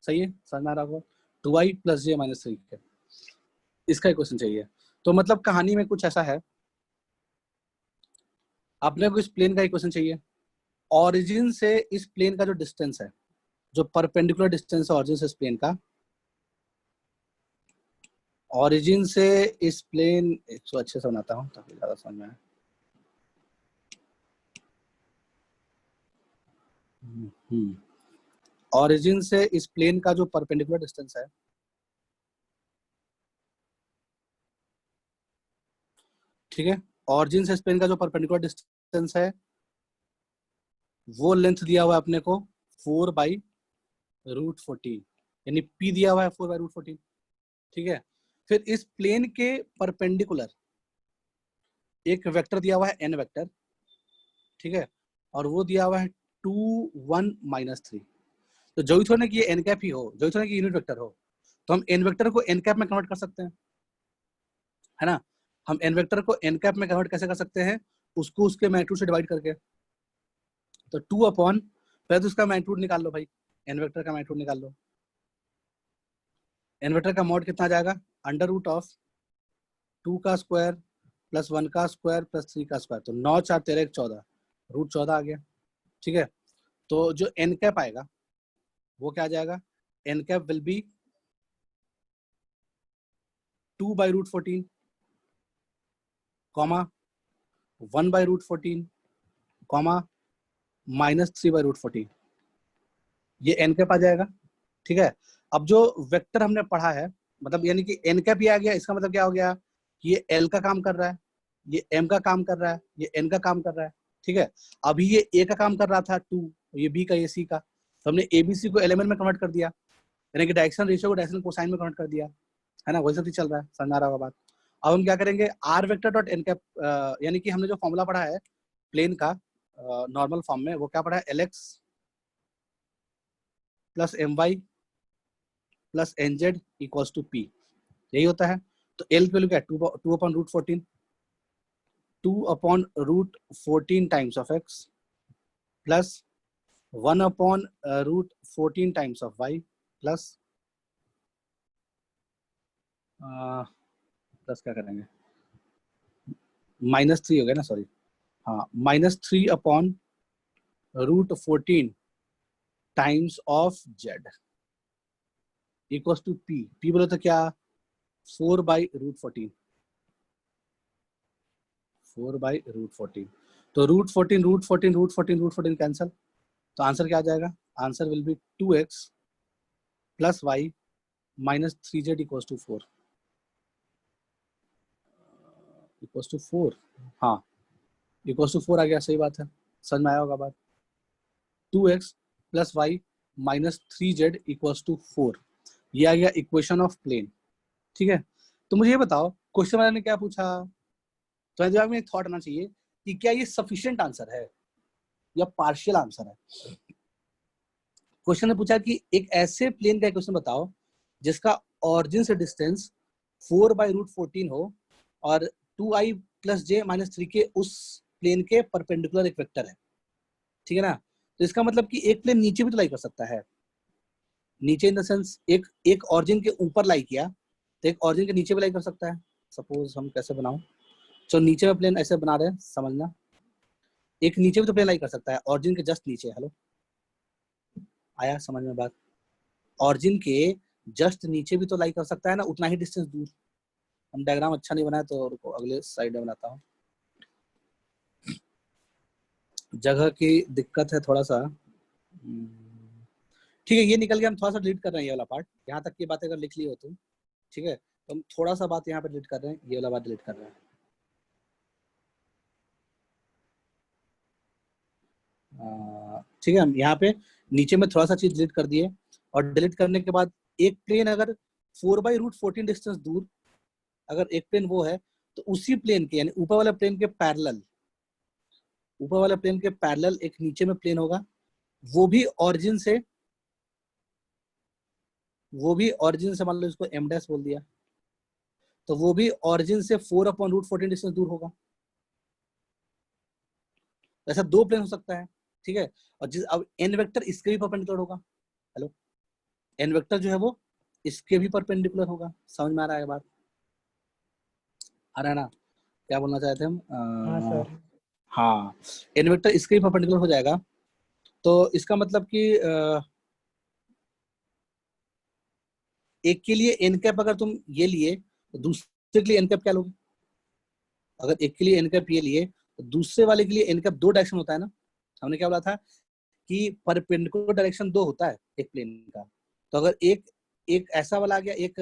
सही है, समझ में आ रहा होगा? 2i प्लस जे माइनस 3 के, इसका इक्वेशन चाहिए। तो मतलब कहानी में कुछ ऐसा है, अपने को इस प्लेन का इक्वेशन चाहिए। ऑरिजिन से इस प्लेन का जो डिस्टेंस है, जो परपेंडिकुलर डिस्टेंस है ऑरिजिन से इस प्लेन का, ऑरिजिन से इस प्लेन, इसको अच्छे से बनाता हूं ताकि ज्यादा समझ में आए। ऑरिजिन से इस प्लेन का जो परपेंडिकुलर डिस्टेंस है, ठीक है, ऑरिजिन से इस प्लेन का जो परपेंडिकुलर डिस्टेंस है वो लेंथ दिया हुआ है अपने को 4 बाई रूट 14, यानी p दिया हुआ है 4 बाई रूट 14। ठीक है, फिर इस प्लेन के परपेंडिकुलर एक वेक्टर दिया हुआ है n वेक्टर, ठीक है, और वो दिया हुआ है 2 1 माइनस 3। तो जो थोड़ा ना कि ये n कैप ही हो, जो थोड़ा कि यूनिट वेक्टर हो, तो हम n वेक्टर को n कैप में कन्वर्ट कर सकते हैं, है ना? हम n वेक्टर को n कैप में कन्वर्ट कैसे कर सकते हैं? उसको उसके मैग्नीट्यूड से डिवाइड करके। तो 2 अपॉन, पहले तो उसका मैग्नीट्यूड निकाल लो भाई, n वेक्टर का मैग्नीट्यूड निकाल लो। n वेक्टर का मॉड कितना जाएगा? अंडर रूट ऑफ 2 का स्क्वायर प्लस 1 का स्क्वायर प्लस 3 का स्क्वायर, तो 9 4 13 14, रूट 14 आ गया। ठीक है, तो जो n कैप आएगा वो क्या आ जाएगा? n cap will be 2 by root 14 comma 1 by root 14 comma minus 3 by root 14, ये n कैप आ जाएगा। ठीक है, अब जो वेक्टर हमने पढ़ा है, मतलब यानी कि n कैप ये आ गया, इसका मतलब क्या हो गया कि ये l का काम कर रहा है, ये m का काम कर रहा है, ये n का काम कर रहा है। ठीक है, अभी ये a का काम कर रहा था 2, ये b का, ये c का, तो हमने abc को एलिमेंट में कन्वर्ट कर दिया, यानी कि डायरेक्शन रेशियो को डायरेक्शन कोसाइन में कन्वर्ट कर दिया, है ना? वही सब चल रहा है, समझ आ रहा होगा बात। अब हम क्या करेंगे? R vector dot N cap, यानी कि हमने जो फॉर्मूला पढ़ा है प्लेन का नॉर्मल फॉर्म में, वो क्या पढ़ा है? L X plus M Y plus N Z equals to P, यही होता है। तो एल की वैल्यू क्या है? 2 upon root 14, 2 upon root 14 times of X plus 1 upon root 14 times of Y plus plus क्या करेंगे? माइनस 3 हो गया ना, सॉरी, हाँ, minus 3 upon root 14 times of Z equals to P. P बोलो तो क्या? 4 बाई रूट 14, 4/√14। तो √14 कैंसल, तो आंसर क्या आ जाएगा? Answer will be 2x + y - 3z = 4 = 4। हाँ, = 4 आ गया, सही बात है, समझ में आया होगा बात। 2x + y - 3z = 4, ये आ गया इक्वेशन ऑफ प्लेन। ठीक है, तो मुझे ये बताओ क्वेश्चन वाले ने क्या पूछा, तो दिमाग में एक थॉट आना चाहिए कि क्या ये सफिशिएंट आंसर है या पार्शियल आंसर है। क्वेश्चन ने पूछा कि एक ऐसे प्लेन का इक्वेशन बताओ जिसका ऑरिजिन से डिस्टेंस 4/√14 हो और 2i + j - 3 के उस प्लेन के परपेंडिकुलर एक वेक्टर है। ठीक है ना, तो इसका मतलब कि एक प्लेन नीचे भी तो लाई कर सकता है, नीचे इन द सेंस एक ऑरिजिन के ऊपर लाई किया तो एक ऑरिजिन के नीचे भी लाई कर सकता है। सपोज हम कैसे बनाऊं, तो नीचे में प्लेन ऐसे बना रहे हैं, समझना, एक नीचे भी तो प्लेन लाई कर सकता है, ऑरिजिन के जस्ट नीचे। हेलो, आया समझ में बात? ऑरिजिन के जस्ट नीचे भी तो लाई कर सकता है ना, उतना ही डिस्टेंस दूर। हम डायग्राम अच्छा नहीं बनाया तो रुको अगले साइड में बनाता हूँ, जगह की दिक्कत है थोड़ा सा। ठीक है, ये निकल गया, हम थोड़ा सा डिलीट कर रहे हैं ये वाला पार्ट, यहाँ तक की बातें अगर लिख ली हो तुम, ठीक है, तो हम थोड़ा सा बात यहाँ पे डिलीट कर रहे हैं, ये वाला बात डिलीट कर रहे हैं। ठीक है, हम यहाँ पे नीचे में थोड़ा सा चीज डिलीट कर दिए, और डिलीट करने के बाद एक प्लेन अगर 4/√14 डिस्टेंस दूर अगर एक प्लेन वो है, तो उसी प्लेन के यानी ऊपर वाले प्लेन के पैरेलल, ऊपर वाले प्लेन के पैरेलल एक नीचे में प्लेन होगा, वो भी ऑरिजिन से, मान लो इसको m डैश बोल दिया, तो वो भी ऑरिजिन से 4/√14 डिस्टेंस दूर होगा। ऐसा दो प्लेन हो सकता है, ठीक है, और जिस अब n वेक्टर इसके भी परपेंडिकुलर होगा। हेलो, n वेक्टर जो है वो इसके भी परपेंडिकुलर होगा। समझ में आ रहा है बात? आ रहा है ना, क्या बोलना चाहते हैं हम?
हाँ सर।
हाँ, n वेक्टर इसके भी परपेंडिकुलर हो जाएगा, तो इसका मतलब कि एक के लिए n कैप अगर तुम ये लिए तो दूसरे के लिए n कैप क्या लोगे? अगर एक के लिए n कैप ये लिए तो दूसरे वाले के लिए n कैप दो डायरेक्शन होता है ना। हमने क्या बोला था कि परपेंडिकुलर डायरेक्शन दो होता है एक प्लेन का, तो अगर एक एक ऐसा वाला आ गया, एक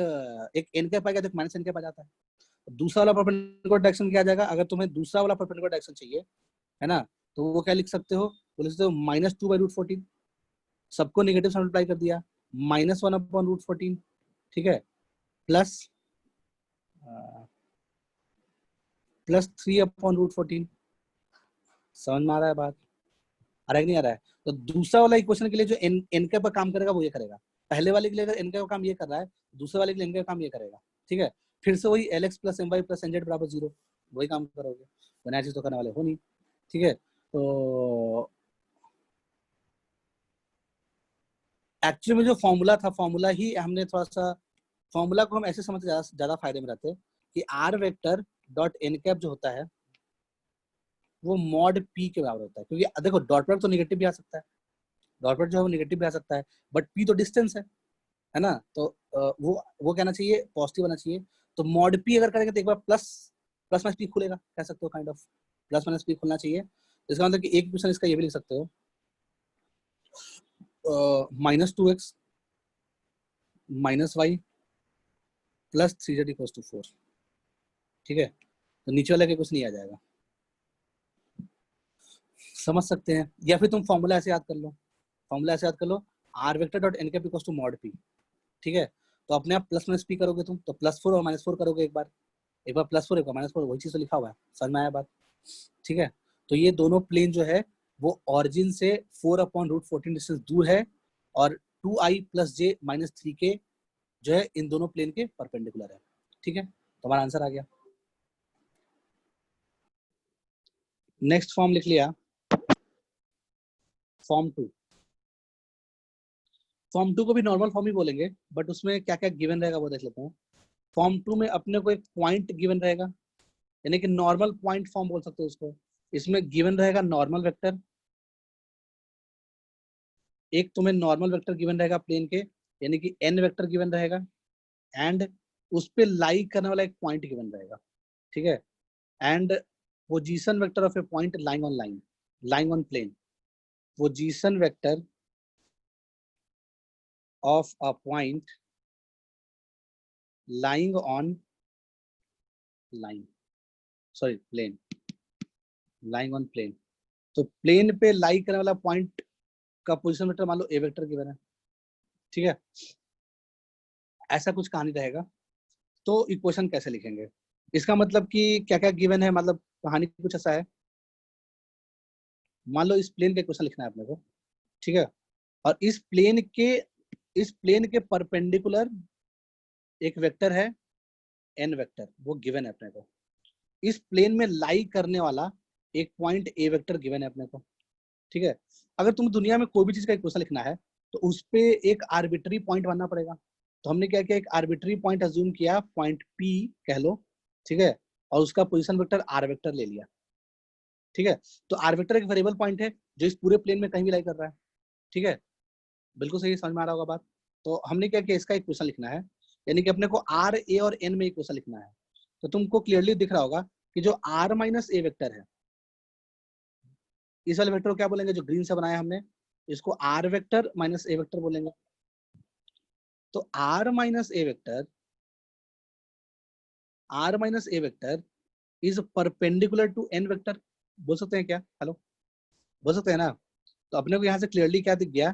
n कैप आ गया तो एक माइनस n कैप आ जाता है। दूसरा वाला परपेंडिकुलर डायरेक्शन क्या आ जाएगा? अगर तुम्हें दूसरा वाला परपेंडिकुलर डायरेक्शन चाहिए है ना, तो वो क्या लिख सकते हो? बोल सकते हो -2/√14, सबको नेगेटिव से मल्टीप्लाई कर दिया, -1/√14, ठीक है, प्लस 3/√14। समझ में आ रहा है बात? आ रहा है कि नहीं आ रहा है? तो दूसरा वाला इक्वेशन के लिए जो एन का काम करेगा वो ये करेगा, पहले वाले के लिए अगर एन का काम ये कर रहा है, दूसरे वाले के लिए एन का काम ये करेगा। ठीक है, फिर से वही LX + My + NZ = 0, वही काम करोगे, तो नया चीज तो करने वाले हो नहीं। ठीक है, तो एक्चुअली में जो फॉर्मूला था, फॉर्मूला ही हमने थोड़ा सा, फॉर्मूला को हम ऐसे समझते ज्यादा फायदे में रहते हैं कि R vector dot N cap जो होता है वो मॉड पी के बराबर होता है, क्योंकि देखो डॉट प्रोडक्ट तो निगेटिव भी आ सकता है, डॉट प्रोडक्ट जो है वो निगेटिव भी आ सकता है, बट पी तो डिस्टेंस है ना, तो वो कहना चाहिए पॉजिटिव आना चाहिए। तो मॉड पी अगर करेंगे तो एक बार प्लस प्लस माइनस पी खुलेगा, कह सकते हो, kind of plus minus P खुलना चाहिए। इसका मतलब कि एक क्वेश्चन इसका ये भी लिख सकते हो, -2x - y + 3z = 4। ठीक है, तो नीचे वाला के कुछ नहीं आ जाएगा, समझ सकते हैं। या फिर तुम फॉर्मूला ऐसे याद कर लो, फॉर्मूला ऐसे याद कर लो, R vector dot N cap equals to mod P. ठीक है, तो अपने आप प्लस माइनस पी करोगे तुम, तो +4 और -4 करोगे, एक बार +4 एक बार -4, वही चीज तो लिखा हुआ है। समझ में आया बात? ठीक है, तो ये दोनों प्लेन जो है वो ऑरिजिन से 4/√14 डिस्टेंस दूर है, और 2i + j - 3 के जो है इन दोनों प्लेन के परपेंडिकुलर है। ठीक है, तो हमारा आंसर आ गया। नेक्स्ट फॉर्म लिख लिया, फॉर्म 2। फॉर्म 2 को भी नॉर्मल फॉर्म ही बोलेंगे, बट उसमें क्या क्या गिवन रहेगा वो देख लेते हैं। फॉर्म 2 में अपने को एक पॉइंट गिवन रहेगा, यानी कि नॉर्मल पॉइंट फॉर्म बोल सकते हो उसको। इसमें गिवन रहेगा नॉर्मल वेक्टर, एक तुम्हें नॉर्मल वेक्टर गिवन रहेगा प्लेन के, यानी कि n वेक्टर गिवन रहेगा, एंड उस पे लाई करने वाला एक पॉइंट गिवन रहेगा। ठीक है, and position vector of a point lying on line, lying on plane, position vector of a point lying on line, sorry plane, lying on plane। तो प्लेन पे लाई करने वाला पॉइंट का पोजीशन वेक्टर मान लो ए vector given है, ठीक है, ऐसा कुछ कहानी रहेगा। तो इक्वेशन कैसे लिखेंगे, इसका मतलब कि क्या क्या गिवन है, मतलब कहानी कुछ ऐसा है, मान लो इस प्लेन का इक्वेशन लिखना है अपने को, ठीक है, और इस प्लेन के परपेंडिकुलर एक वेक्टर है एन वेक्टर, वो गिवन है अपने को। इस प्लेन में लाई करने वाला एक पॉइंट ए वेक्टर गिवन है अपने को, ठीक है। अगर तुम दुनिया में कोई भी चीज का इक्वेशन लिखना है तो उस पे एक आर्बिट्री पॉइंट बनना पड़ेगा। तो हमने क्या किया, एक आर्बिट्री पॉइंट अज्यूम किया, पॉइंट पी कह लो, ठीक है, और उसका पोजीशन वेक्टर आर वेक्टर ले लिया, ठीक है। तो आर वेक्टर एक वेरिएबल पॉइंट है जो इस पूरे प्लेन में कहीं भी लाई कर रहा है, ठीक है, बिल्कुल सही समझ में आ रहा होगा बात। तो हमने क्या किया, इसका इक्वेशन लिखना है, यानी कि अपने को आर ए और एन में इक्वेशन लिखना है। तो तुमको क्लियरली दिख रहा होगा कि जो आर माइनस ए वेक्टर है, इस वाले वेक्टर को क्या बोलेंगे, जो ग्रीन से बनाया हमने, इसको R vector minus A vector बोलेंगे। तो R minus A vector is perpendicular to N vector, बोल सकते हैं क्या, हेलो, बोल सकते हैं ना। तो अपने को यहाँ से क्लियरली क्या दिख गया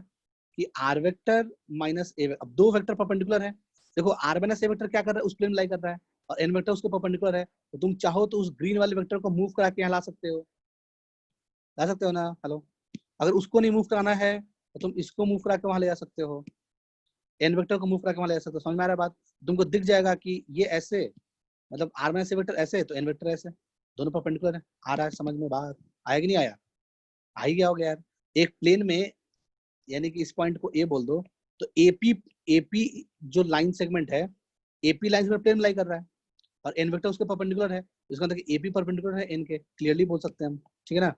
कि आर वेक्टर माइनस ए, अब दो वेक्टर परपेंडिकुलर है, देखो आर माइनस ए वेक्टर क्या कर रहा है, उस प्लेन लाई कर रहा है, और एन वेक्टर उसको परपेंडिकुलर है। तो तुम चाहो तो उस ग्रीन वाले वेक्टर को मूव करा के यहाँ ला सकते हो, ला सकते हो ना, हेलो। अगर उसको नहीं मूव कराना है तो तुम इसको मूव करा के वहां ले जा सकते हो, एन वेक्टर को मूव करा के वहां ले जा सकते हो। समझ में आ रहा है बात, तुमको दिख जाएगा कि ये ऐसे, मतलब आर माइनस ए वेक्टर ऐसे तो एन वेक्टर ऐसे, दोनों परपेंडिकुलर है। आ रहा है समझ में बात, आया कि नहीं आया, आ ही गया हो गया यार। एक प्लेन में, यानी कि इस पॉइंट को ए बोल दो, तो एपी जो लाइन सेगमेंट है, एपी लाइन में प्लेन लाई कर रहा है, और एन वेक्टर उसके परपेंडिकुलर है, इसका मतलब कि एपी परपेंडिकुलर है एन के, क्लियरली बोल सकते हैं हम, ठीक है ना।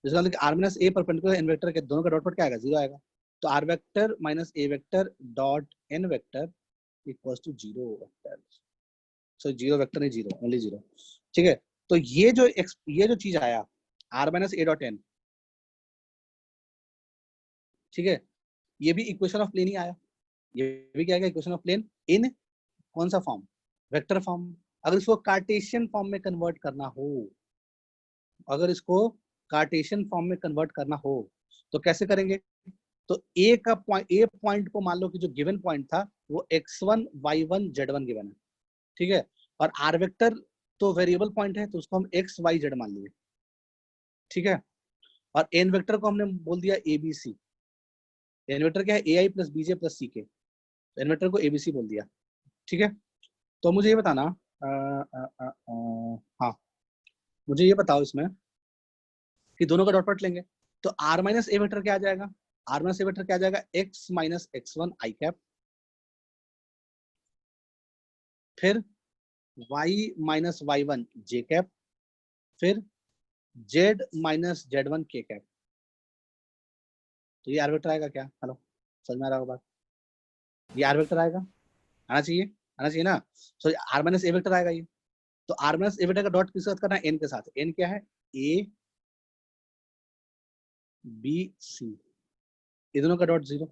इसका मतलब कि R minus A perpendicular N vector के, दोनों का डॉट प्रोडक्ट क्या आएगा, जीरो आएगा। तो R vector minus A vector dot N vector equals to zero vector, so zero vector नहीं, जीरो, ओनली जीरो, ठीक है। तो ये जो चीज आया R minus A dot N, ठीक है, ये भी इक्वेशन ऑफ प्लेन ही आया, ये भी क्या आएगा, इक्वेशन ऑफ प्लेन इन कौन सा फॉर्म, वेक्टर फॉर्म। अगर इसको कार्टेशियन फॉर्म में कन्वर्ट करना हो, अगर इसको कार्टेशियन फॉर्म में कन्वर्ट करना हो तो कैसे करेंगे। तो ए पॉइंट को मान लो कि जो गिवन पॉइंट था वो x1 y1 z1 गिवन है, ठीक है, और आर वेक्टर तो वेरिएबल पॉइंट है तो उसको हम x y z मान लिए, ठीक है, और एन वेक्टर को हमने बोल दिया abc। एन वेक्टर क्या है, ai plus bj plus ck, N vector को abc बोल दिया, ठीक है। तो मुझे ये बताना, हाँ, मुझे ये बताओ इसमें कि दोनों का डॉट प्रोडक्ट लेंगे तो आर माइनस ए वेक्टर क्या आ जाएगा, आर माइनस ए वेक्टर क्या आ जाएगा, एक्स माइनस x1 आई कैप, फिर y माइनस y1 जे कैप, फिर z माइनस z1 के कैप। तो ये आर वेक्टर आएगा क्या, हेलो, समझ में आ रहा होगा बात, ये आर वेक्टर आएगा, आना चाहिए ना। Sorry, R minus A vector आएगा ये। तो आर माइनस ए वेक्टर का डॉट किसके साथ करना है, एन के साथ। एन क्या है, ए बी सी, ये दोनों का डॉट जीरो,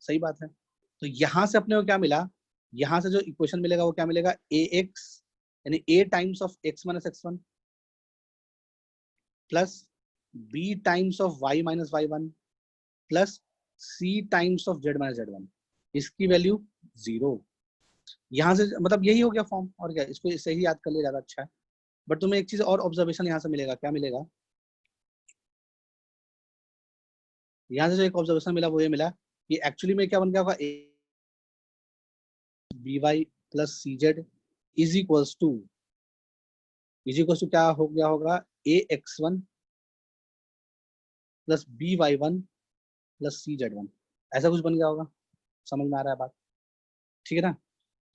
सही बात है। तो यहां से अपने को क्या मिला, यहां से जो इक्वेशन मिलेगा वो क्या मिलेगा, ए एक्स यानी A times of X minus x1 plus B times of y minus y1 plus C times of z minus z1, इसकी वैल्यू जीरो। यहाँ से मतलब यही हो गया फॉर्म, और क्या, इसको इससे ही याद कर लिया ज्यादा अच्छा है। बट तुम्हें एक चीज और ऑब्जर्वेशन यहाँ से मिलेगा, क्या मिलेगा, यहाँ से जो एक ऑब्जर्वेशन मिला वो ये मिला कि एक्चुअली में क्या बन गया होगा, B Y plus C Z is equals to क्या हो गया होगा, A X one plus B Y one plus C Z one, ऐसा कुछ बन गया होगा। समझ में आ रहा है बात, ठीक है ना।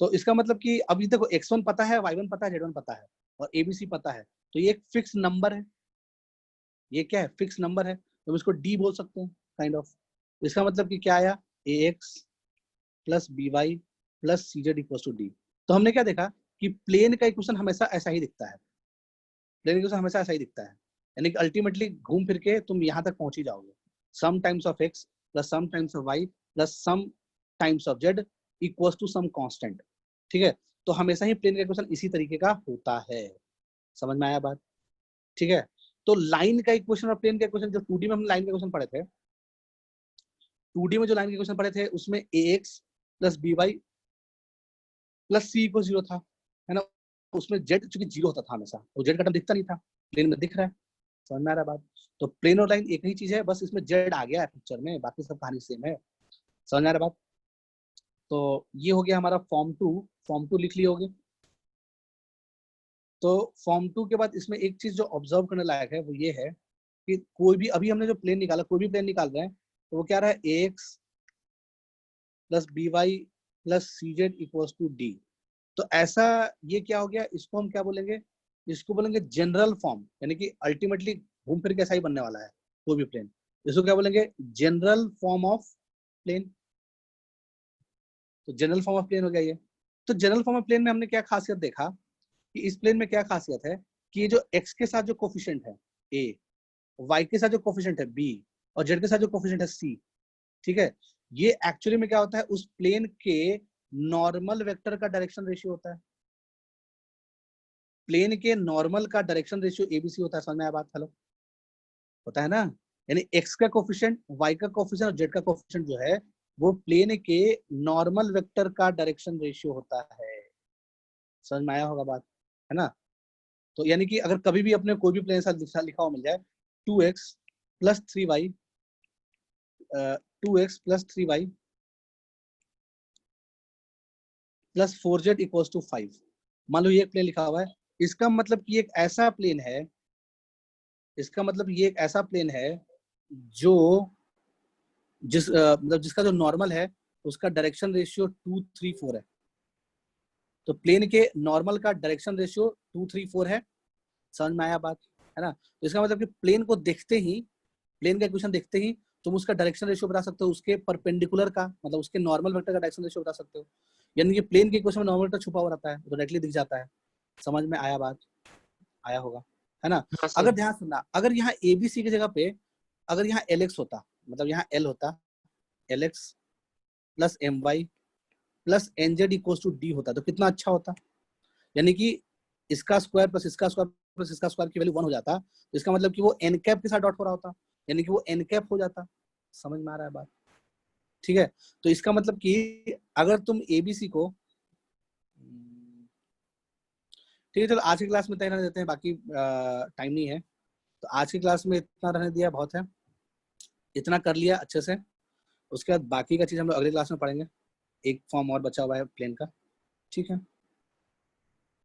तो इसका मतलब कि अभी देखो x1 पता है, y1 पता है, z1 पता है, और abc पता है, तो ये एक फिक्स नंबर है, ये क्या है, फिक्स नंबर है, तो इसको d बोल सकते हैं काइंड ऑफ। इसका मतलब कि क्या आया, ax plus B Y plus C Z equal to D. तो हमने क्या देखा कि प्लेन का इक्वेशन हमेशा ऐसा ही दिखता है, प्लेन इक्वेशन हमेशा ऐसा ही दिखता है, यानी कि अल्टीमेटली घूम फिर के तुम यहाँ तक पहुंच ही जाओगे, some times of x plus some times of y plus some times of z equals to some constant. ठीक है, तो हमेशा ही प्लेन का इक्वेशन इसी तरीके का होता है। समझ में आया बात? ठीक है, तो लाइन का इक्वेशन और प्लेन का इक्वेशन, जो 2D में हम लाइन का इक्वेशन पढ़े थे, 2D में जो लाइन के क्वेश्चन पढ़े थे उसमें ax plus by plus c equal 0 था, है ना। उसमें z चूंकि 0 होता था हमेशा, तो z का टर्म दिखता नहीं था, प्लेन में दिख रहा है। समझ में आ रहा है बात? तो प्लेन और लाइन एक ही चीज है, बस इसमें z आ गया है पिक्चर में, बाकी सब कहानी सेम है। समझ में आ रहा है बात? तो ये हो गया हमारा फॉर्म 2। फॉर्म 2 लिख लिए होगे। तो फॉर्म 2 के बाद इसमें एक चीज जो ऑब्जर्व करने लायक है वो ये है कि कोई भी, अभी हमने जो प्लेन निकाला, कोई भी प्लेन निकाल रहे हैं तो वो क्या रहा है, ax plus by plus cz equals to d। तो ऐसा ये क्या हो गया, इसको हम क्या बोलेंगे, इसको बोलेंगे जनरल फॉर्म, यानी कि अल्टीमेटली घूम फिर के ऐसा ही बनने वाला है कोई भी प्लेन। इसको क्या बोलेंगे, जनरल फॉर्म ऑफ प्लेन। तो जनरल फॉर्म ऑफ प्लेन हो गया ये। तो जनरल फॉर्म ऑफ प्लेन में हमने क्या खासियत देखा कि इस प्लेन में क्या खासियत है कि ये जो x के साथ जो कोफिशिएंट है a, y के साथ जो कोफिशिएंट है b और z के साथ जो कोफिशिएंट है c, ठीक है, ये एक्चुअली में क्या होता है, उस प्लेन के नॉर्मल वेक्टर का डायरेक्शन रेशियो होता है। प्लेन के नॉर्मल का डायरेक्शन रेशियो एबीसी होता है। समझ में आया बात? हेलो, होता है ना। यानी x का कोफिशिएंट, y का कोफिशिएंट और z का कोफिशिएंट जो है वो प्लेन के नॉर्मल वेक्टर का डायरेक्शन रेशियो होता है। समझ में आया होगा बात, है ना। तो यानी कि अगर कभी भी अपने कोई भी प्लेन साथ लिखा हुआ मिल जाए 2x plus 3y 2x plus 3y plus 4z equals to 5, मान लो ये एक प्लेन लिखा हुआ है, इसका मतलब कि एक ऐसा प्लेन है, इसका मतलब ये एक ऐसा प्लेन है जो मतलब जिसका जो नॉर्मल है उसका डायरेक्शन रेशियो 2, 3, 4 है। तो प्लेन के नॉर्मल का डायरेक्शन रेशियो 2, 3, 4 है। समझ में आया बात, है ना। तो इसका मतलब कि प्लेन को देखते ही, प्लेन का इक्वेशन देखते ही तुम उसका डायरेक्शन रेशियो बता सकते हो, उसके परपेंडिकुलर का, मतलब उसके नॉर्मल वेक्टर का डायरेक्शन रेशियो बता सकते हो। यानी कि प्लेन के इक्वेशन में नॉर्मल वेक्टर छुपा हुआ रहता है, तो डायरेक्टली दिख जाता है। समझ में आया बात? आया होगा, है ना।
हाँ
अगर
सर।
ध्यान सुनना, अगर यहाँ एबीसी की जगह पे अगर यहाँ एलएक्स होता, मतलब यहाँ एल होता, LX plus M Y plus NZ equals to D होता, तो कितना अच्छा होता। यानी कि इसका स्क्वायर प्लस इसका स्क्वायर प्लस इसका स्क्वायर की वैल्यू 1 हो जाता, तो इसका मतलब कि वो एन कैप के साथ डॉट हो रहा होता, यानी कि वो एन कैप हो जाता। समझ में आ रहा है बात? ठीक है, तो इसका मतलब कि अगर तुम एबीसी को, ठीक है चलो आज की क्लास में इतना रहने देते हैं, बाकी टाइम नहीं है, तो आज की क्लास में इतना रहने दिया बहुत है, इतना कर लिया अच्छे से। उसके बाद बाकी का चीज हम लोग अगली क्लास में पढ़ेंगे, एक फॉर्म और बचा हुआ है प्लेन का। ठीक है।